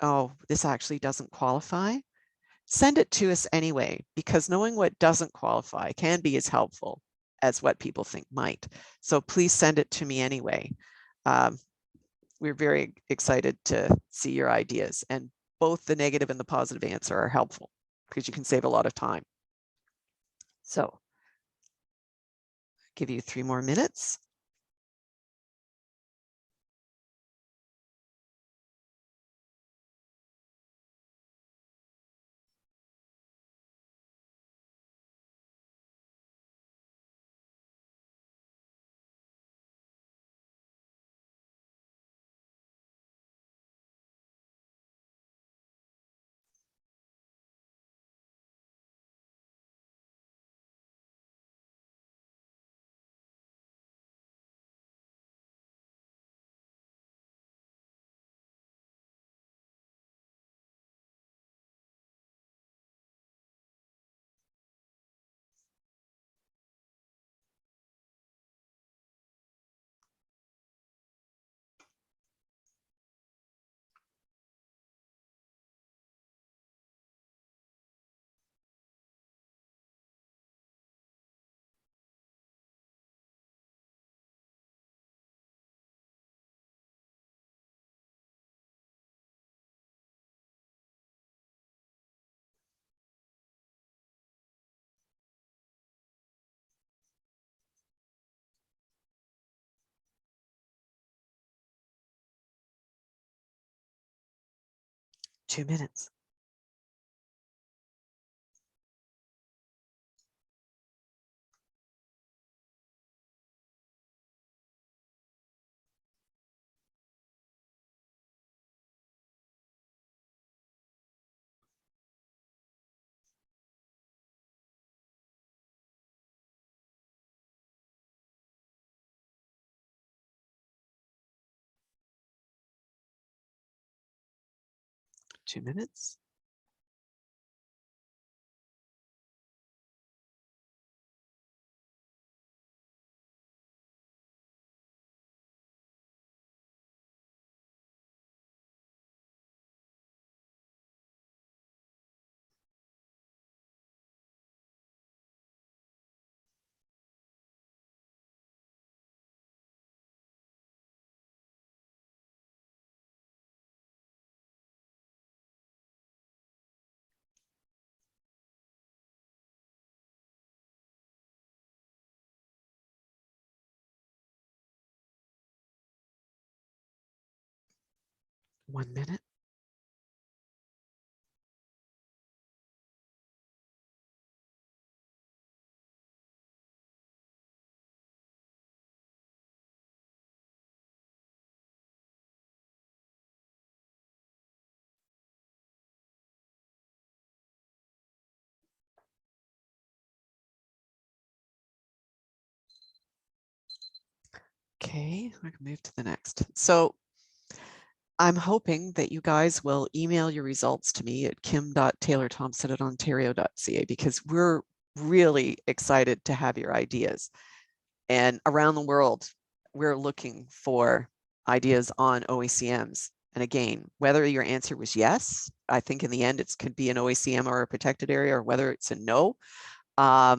oh, this actually doesn't qualify, send it to us anyway, because knowing what doesn't qualify can be as helpful as what people think might. So please send it to me anyway. We're very excited to see your ideas, and both the negative and the positive answer are helpful because you can save a lot of time. So I'll give you 3 more minutes. 2 minutes. Two minutes. One minute. Okay, I can move to the next. So I'm hoping that you guys will email your results to me at kim.taylorthompson@ontario.ca, because we're really excited to have your ideas. And around the world, we're looking for ideas on OACMs. And again, whether your answer was yes, I think in the end it could be an OACM or a protected area, or whether it's a no. I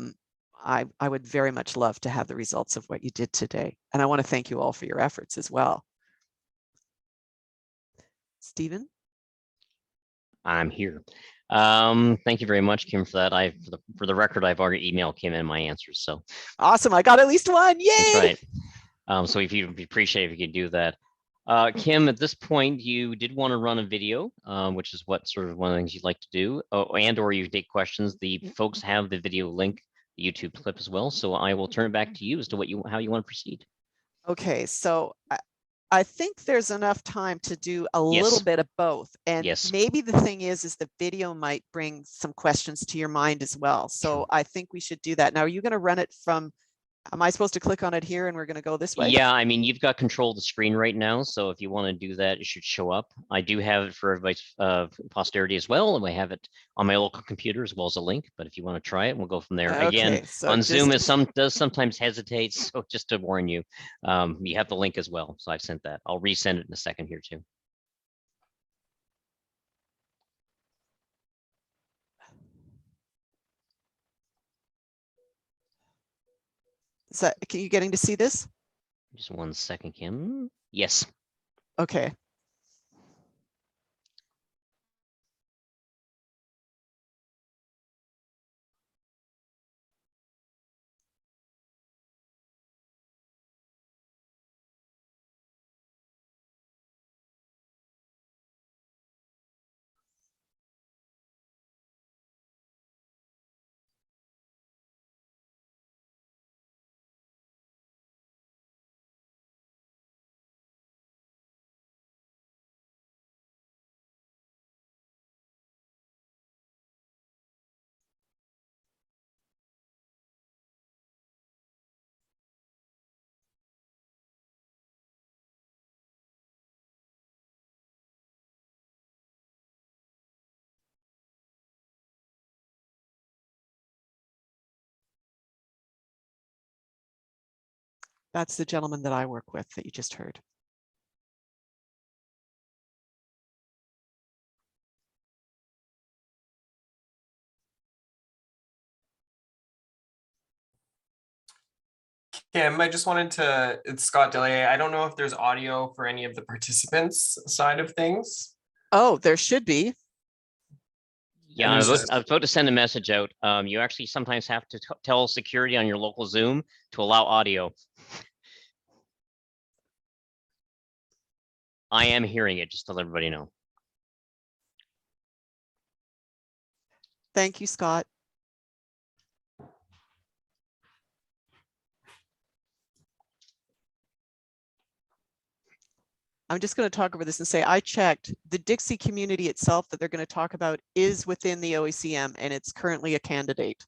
would very much love to have the results of what you did today. And I want to thank you all for your efforts as well. Stephen? I'm here. Thank you very much, Kim, for that. For the record, I've already emailed Kim in my answers. So awesome. I got at least one. Yay! That's right. So if you'd appreciate if you could do that. Kim, at this point, you did want to run a video, which is what sort of one of the things you'd like to do, and or you take questions. The folks have the video link, the YouTube clip as well. So I will turn it back to you as to how you want to proceed. Okay, so I think there's enough time to do a Yes. little bit of both. And Yes. maybe the thing is the video might bring some questions to your mind as well. So I think we should do that. Now, are you going to run it from, am I supposed to click on it here and we're going to go this way? Yeah, I mean, you've got control of the screen right now. So if you want to do that, it should show up. I do have it for everybody's posterity as well. And I have it on my local computer as well as a link. But if you want to try it, we'll go from there. Okay, Again, so on just, Zoom, it does sometimes hesitate. So just to warn you, you have the link as well. So I've sent that. I'll resend it in a second here too. is that, are you getting to see this? Just 1 second, Kim. Yes. Okay. That's the gentleman that I work with that you just heard. Kim, I just wanted to, it's Scott DeLay. I don't know if there's audio for any of the participants side of things. Oh, there should be. Yeah, I was about to send a message out. You actually sometimes have to tell security on your local Zoom to allow audio. I am hearing it, just to let everybody know. Thank you, Scott. I'm just going to talk over this and say I checked. The Dixie community itself that they're going to talk about is within the Oecm, and it's currently a candidate.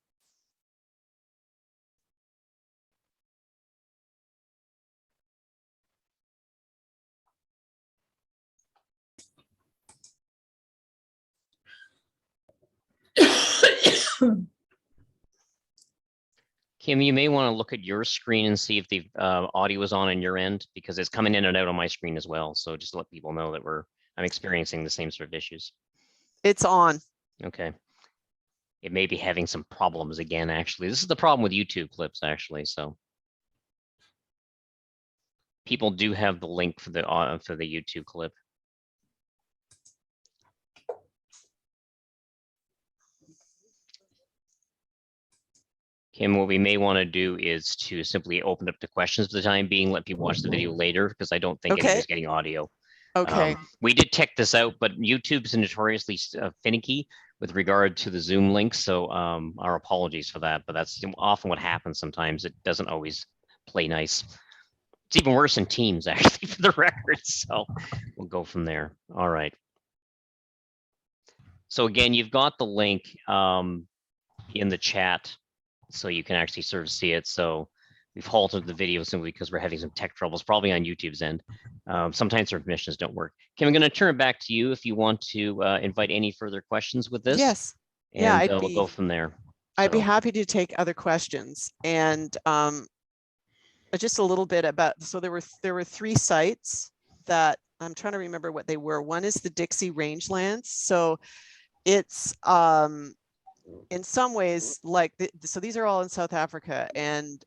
Kim, you may want to look at your screen and see if the audio is on your end, because it's coming in and out on my screen as well. So just to let people know that I'm experiencing the same sort of issues. It's on. Okay. It may be having some problems again, actually. This is the problem with YouTube clips, actually. So people do have the link for the YouTube clip. Kim, what we may want to do is to simply open up the questions for the time being, let people watch the video later, because I don't think anybody's getting audio. Okay. We did check this out, but YouTube's notoriously finicky with regard to the Zoom link. So our apologies for that, but that's often what happens sometimes. It doesn't always play nice. It's even worse in Teams, actually, for the record. So we'll go from there. All right. So again, you've got the link in the chat, so you can actually sort of see it. So we've halted the video simply because we're having some tech troubles, probably on YouTube's end. Sometimes our permissions don't work. Kim, I'm going to turn it back to you if you want to invite any further questions with this. Yes. And Yeah, we'll go from there. I'd be happy to take other questions. And just a little bit about, so there were 3 sites that I'm trying to remember what they were. One is the Dixie Rangelands. So it's in some ways like, so these are all in South Africa, and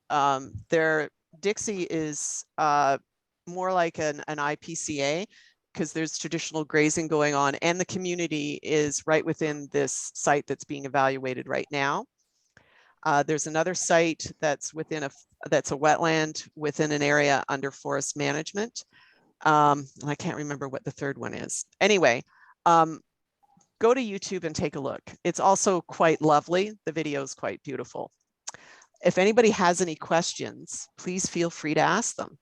Dixie is more like an IPCA, because there's traditional grazing going on, and the community is right within this site that's being evaluated right now. There's another site that's within that's a wetland within an area under forest management. And I can't remember what the third one is. Anyway, go to YouTube and take a look. It's also quite lovely. The video is quite beautiful. If anybody has any questions, please feel free to ask them.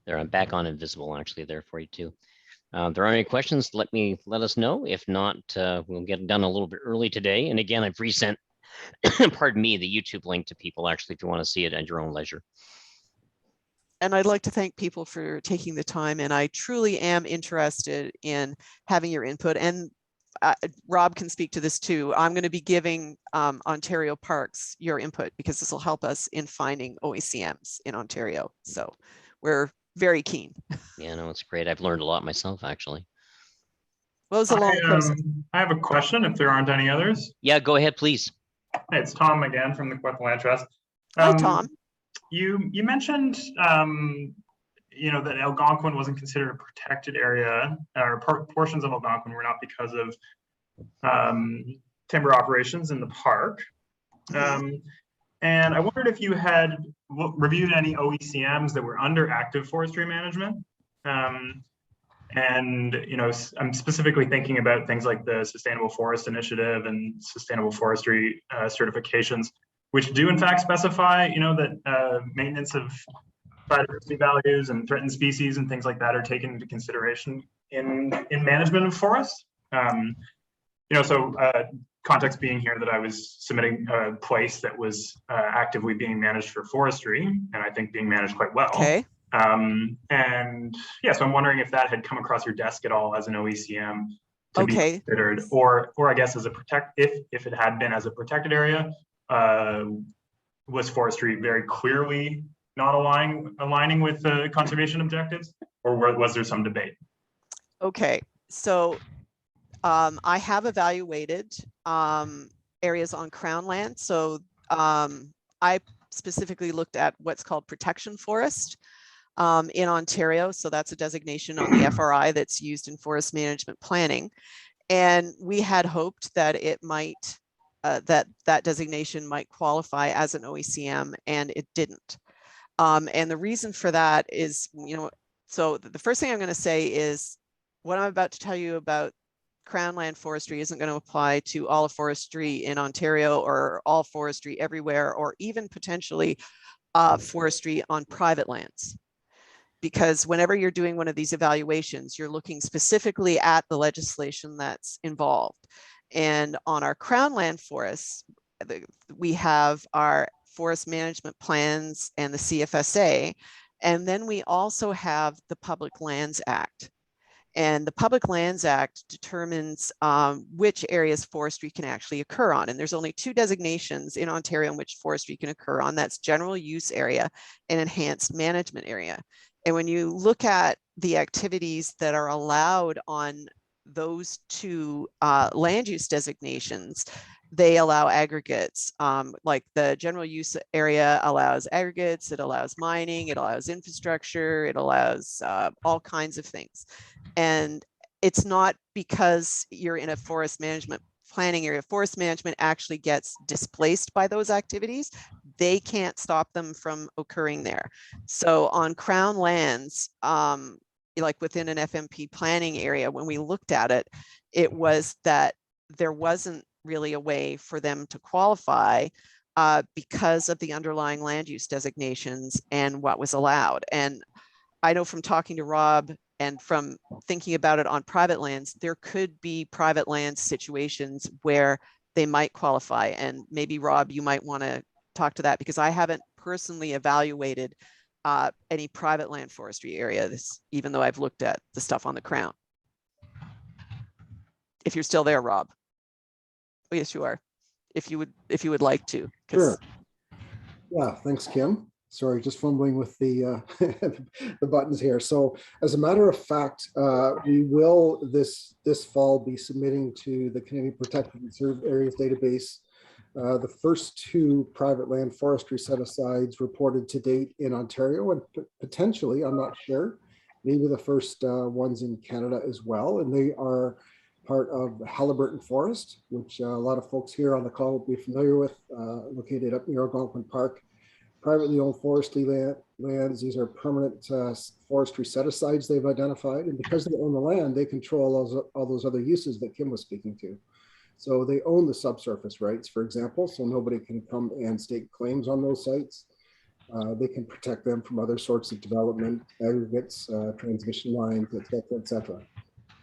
There, I'm back on invisible actually there for you too. If there are any questions, let us know. If not, we'll get it done a little bit early today. And again, I've resent, pardon me, the YouTube link to people actually if you want to see it at your own leisure. And I'd like to thank people for taking the time, and I truly am interested in having your input. And Rob can speak to this too. I'm going to be giving Ontario Parks your input, because this will help us in finding OECMs in Ontario. So we're very keen. Yeah, no, it's great. I've learned a lot myself, actually. Well, it was a long process. I have a question if there aren't any others. Yeah, go ahead, please. Hey, it's Tom again from the Quebec Land Trust. Hi, Tom. You mentioned, you know, that Algonquin wasn't considered a protected area, or portions of Algonquin were not, because of timber operations in the park. And I wondered if you had reviewed any OECMs that were under active forestry management. And, you know, I'm specifically thinking about things like the Sustainable Forest Initiative and Sustainable Forestry certifications, which do in fact specify, you know, that maintenance of biodiversity values and threatened species and things like that are taken into consideration in management of forests. You know, so context being here that I was submitting a place that was actively being managed for forestry, and I think being managed quite well. Okay. And yeah, so I'm wondering if that had come across your desk at all as an OECM to be considered, or I guess as a if it had been as a protected area, was forestry very clearly not aligning with the conservation objectives, or was there some debate? Okay, so I have evaluated areas on Crown land. So I specifically looked at what's called protection forest in Ontario. So that's a designation on the FRI that's used in forest management planning. And we had hoped that it might that designation might qualify as an OECM, and it didn't. And the reason for that is, so the first thing I'm going to say is what I'm about to tell you about Crown land forestry isn't going to apply to all of forestry in Ontario or all forestry everywhere, or even potentially forestry on private lands. Because whenever you're doing one of these evaluations, you're looking specifically at the legislation that's involved. And on our Crown land forests, we have our forest management plans and the CFSA. And then we also have the Public Lands Act. And the Public Lands Act determines which areas forestry can actually occur on. And there's only two designations in Ontario in which forestry can occur on. That's general use area and enhanced management area. And when you look at the activities that are allowed on those two land use designations, they allow aggregates. Like the general use area allows aggregates, it allows mining, it allows infrastructure, it allows all kinds of things. And it's not because you're in a forest management planning area. Forest management actually gets displaced by those activities. They can't stop them from occurring there. So on Crown lands, like within an FMP planning area, when we looked at it, it was that there wasn't really a way for them to qualify because of the underlying land use designations and what was allowed. And I know from talking to Rob and from thinking about it on private lands, there could be private land situations where they might qualify. And maybe Rob, you might want to talk to that, because I haven't personally evaluated any private land forestry areas, even though I've looked at the stuff on the Crown. If you're still there, Rob. Oh, yes, you are. If you would like to. Sure. Yeah, thanks, Kim. Sorry, just fumbling with the the buttons here. So, as a matter of fact, we will this fall be submitting to the Canadian Protected and Conserved Areas database the first two private land forestry set-asides reported to date in Ontario, and potentially, I'm not sure, maybe the first ones in Canada as well. And they are part of Halliburton Forest, which a lot of folks here on the call will be familiar with, located up near Algonquin Park. Privately owned forestry lands. These are permanent forestry set-asides they've identified. And because they own the land, they control all those other uses that Kim was speaking to. So they own the subsurface rights, for example, so nobody can come and stake claims on those sites. They can protect them from other sorts of development, aggregates, transmission lines, et cetera, et cetera.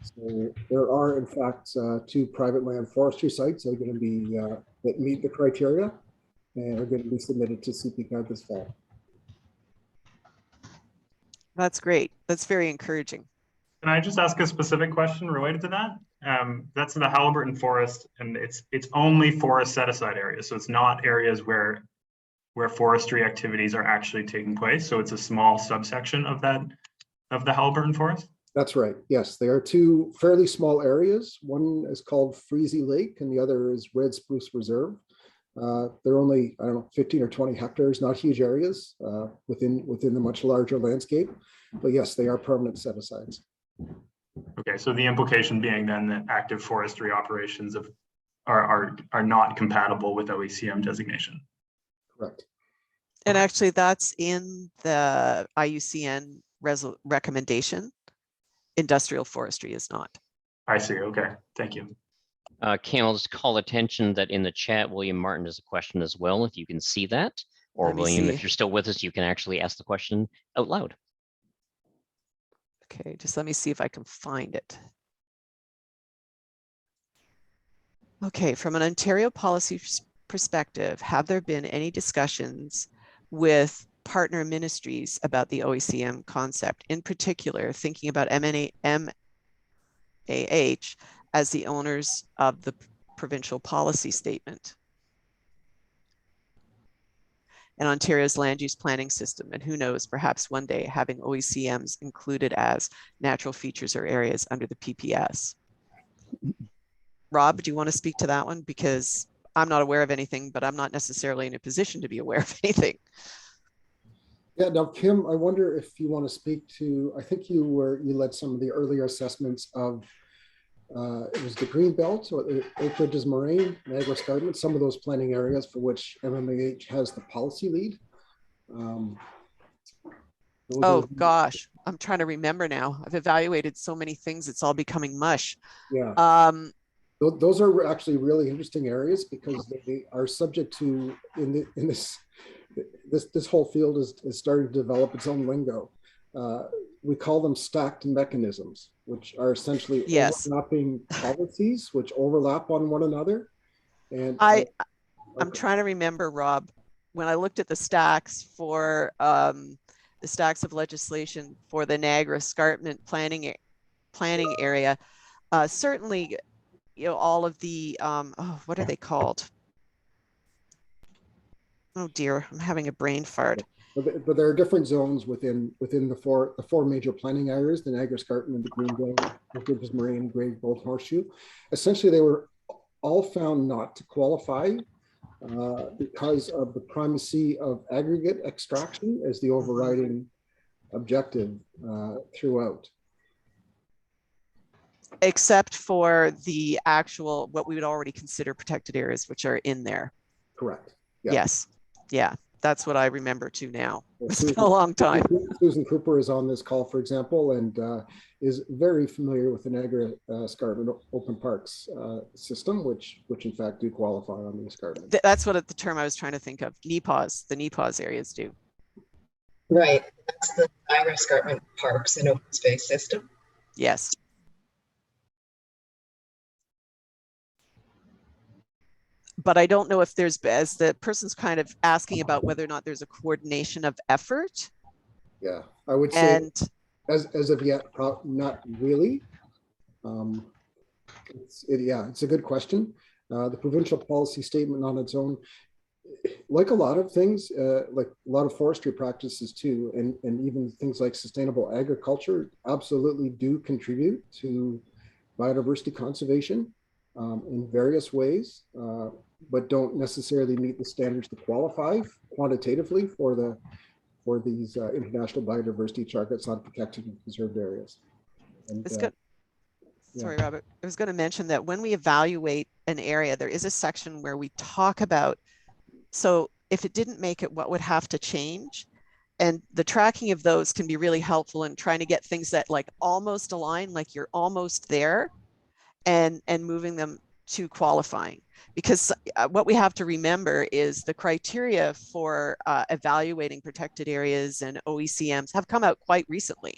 So there are, in fact, two private land forestry sites that are going to be that meet the criteria and are going to be submitted to CPCAD this fall. That's great. That's very encouraging. Can I just ask a specific question related to that? That's the Halliburton Forest, and it's only forest set-aside areas. So it's not areas where forestry activities are actually taking place. So it's a small subsection of the Halliburton Forest. That's right. Yes, they are two fairly small areas. One is called Freezy Lake, and the other is Red Spruce Reserve. They're only, I don't know, 15 or 20 hectares, not huge areas within the much larger landscape. But yes, they are permanent set-asides. Okay, so the implication being then that active forestry operations are not compatible with OECM designation. Correct. And actually, that's in the IUCN recommendation. Industrial forestry is not. I see. Okay, thank you. Kim, I'll just call attention that in the chat, William Martin has a question as well, if you can see that. Or Let me William, see. if you're still with us, you can actually ask the question out loud. Okay, just let me see if I can find it. Okay, from an Ontario policy perspective, have there been any discussions with partner ministries about the OECM concept, in particular, thinking about MAH as the owners of the provincial policy statement and Ontario's land use planning system, and who knows, perhaps one day having OECMs included as natural features or areas under the PPS. Rob, do you want to speak to that one? Because I'm not aware of anything, but I'm not necessarily in a position to be aware of anything. Yeah, now, Kim, I wonder if you want to speak to, I think you led some of the earlier assessments of It was the green belt or the acreages moraine, Niagara Escarpment, some of those planning areas for which MMAH has the policy lead. Oh gosh, I'm trying to remember now. I've evaluated so many things, it's all becoming mush. Yeah. Those are actually really interesting areas because they are subject to this whole field is starting to develop its own lingo. We call them stacked mechanisms, which are essentially overlapping policies which overlap on one another. And I'm trying to remember, Rob, when I looked at the stacks for the stacks of legislation for the Niagara Escarpment planning area, certainly, you know, all of the what are they called? Oh dear, I'm having a brain fart. But there are different zones within the four major planning areas: the Niagara Escarpment, the Green Belt, the Moraine, Great Gold Horseshoe. Essentially, they were all found not to qualify because of the primacy of aggregate extraction as the overriding objective throughout. Except for the actual, what we would already consider protected areas, which are in there. Correct. Yeah. Yes. Yeah. That's what I remember too now. It's been a long time. Susan Cooper is on this call, for example, and is very familiar with the Niagara Escarpment open parks system, which in fact do qualify on the escarpment. That's what the term I was trying to think of. NEPAWS, the NEPAWS areas do. Right. That's the Niagara Escarpment Parks and Open Space System. Yes. But I don't know if there's, as the person's kind of asking about whether or not there's a coordination of effort. Yeah, I would say as of yet, not really. It's a good question. The provincial policy statement on its own, like a lot of things, like a lot of forestry practices too, and even things like sustainable agriculture absolutely do contribute to biodiversity conservation in various ways, but don't necessarily meet the standards to qualify quantitatively for these international biodiversity targets on protected and preserved areas. And, sorry, Robert, I was going to mention that when we evaluate an area, there is a section where we talk about, so if it didn't make it, what would have to change? And the tracking of those can be really helpful in trying to get things that like almost align, like you're almost there, and moving them to qualifying. Because what we have to remember is the criteria for evaluating protected areas and OECMs have come out quite recently.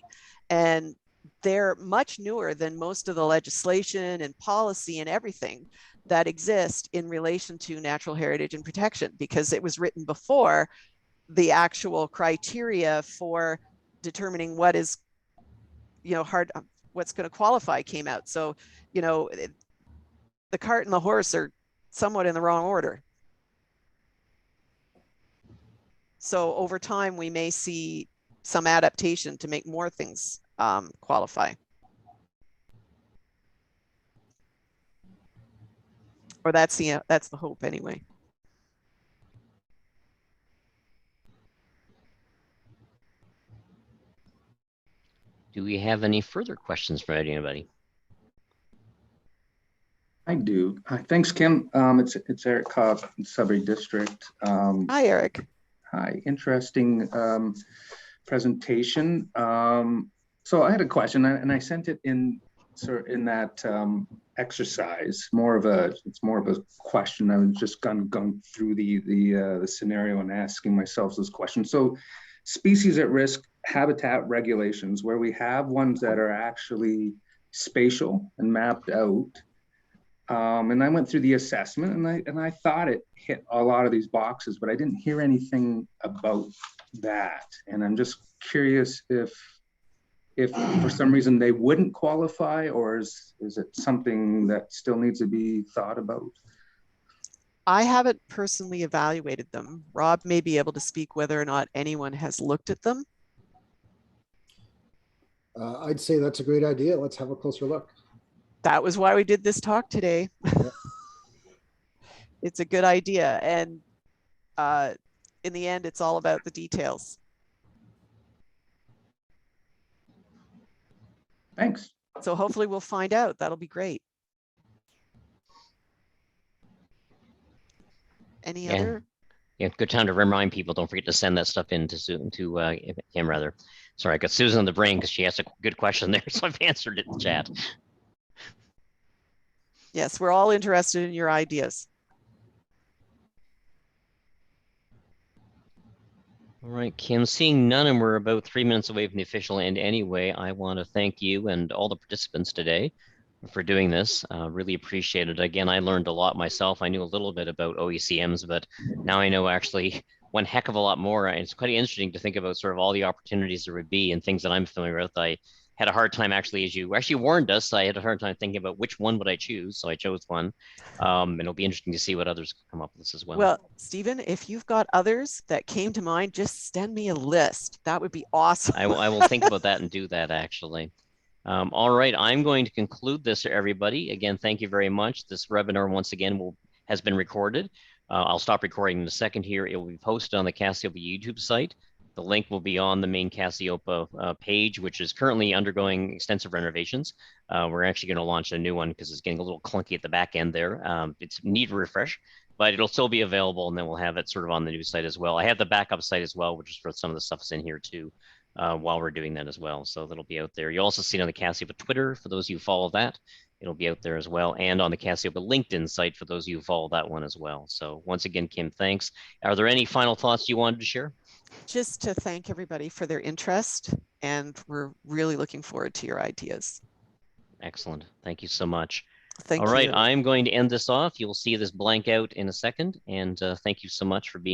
And they're much newer than most of the legislation and policy and everything that exist in relation to natural heritage and protection, because it was written before the actual criteria for determining what is, you know, what's going to qualify came out. So, you know, the cart and the horse are somewhat in the wrong order. So over time, we may see some adaptation to make more things qualify. Or that's the hope anyway. Do we have any further questions for anybody? I do. Thanks, Kim. It's Eric Cobb, Sudbury District. Hi, Eric. Hi. Interesting presentation. So I had a question, and I sent it in in that exercise. It's more of a question. I was just going through the scenario and asking myself this question. So, species at risk habitat regulations, where we have ones that are actually spatial and mapped out. And I went through the assessment, and I thought it hit a lot of these boxes, but I didn't hear anything about that. And I'm just curious if for some reason they wouldn't qualify, or is it something that still needs to be thought about? I haven't personally evaluated them. Rob may be able to speak whether or not anyone has looked at them. I'd say that's a great idea. Let's have a closer look. That was why we did this talk today. Yeah. It's a good idea. And in the end, it's all about the details. Thanks. So hopefully we'll find out. That'll be great. Any Yeah. other? Yeah, good time to remind people, don't forget to send that stuff in to Kim rather. Sorry, I got Susan on the brain because she asked a good question there, so I've answered it in chat. Yes, we're all interested in your ideas. All right, Kim, seeing none, and we're about 3 minutes away from the official end anyway, I want to thank you and all the participants today for doing this. Really appreciate it. Again, I learned a lot myself. I knew a little bit about OECMs, but now I know actually one heck of a lot more. And it's quite interesting to think about sort of all the opportunities there would be and things that I'm familiar with. I had a hard time actually, as you actually warned us, I had a hard time thinking about which one would I choose. So I chose one. And it'll be interesting to see what others come up with as well. Well, Stephen, if you've got others that came to mind, just send me a list. That would be awesome. I will think about that and do that actually. All right, I'm going to conclude this, everybody. Again, thank you very much. This webinar, once again, has been recorded. I'll stop recording in a second here. It will be posted on the Casiopa YouTube site. The link will be on the main Casiopa page, which is currently undergoing extensive renovations. We're actually going to launch a new one because it's getting a little clunky at the back end there. It's need to refresh, but it'll still be available, and then we'll have it sort of on the new site as well. I have the backup site as well, which is for some of the stuff that's in here too. While we're doing that as well. So that'll be out there. You'll also see it on the Casiopa Twitter for those of you who follow that. It'll be out there as well. And on the Casiopa LinkedIn site for those of you who follow that one as well. So once again, Kim, thanks. Are there any final thoughts you wanted to share? Just to thank everybody for their interest, and we're really looking forward to your ideas. Excellent. Thank you so much. Thank you. All right, I'm going to end this off. You'll see this blank out in a second. And thank you so much for being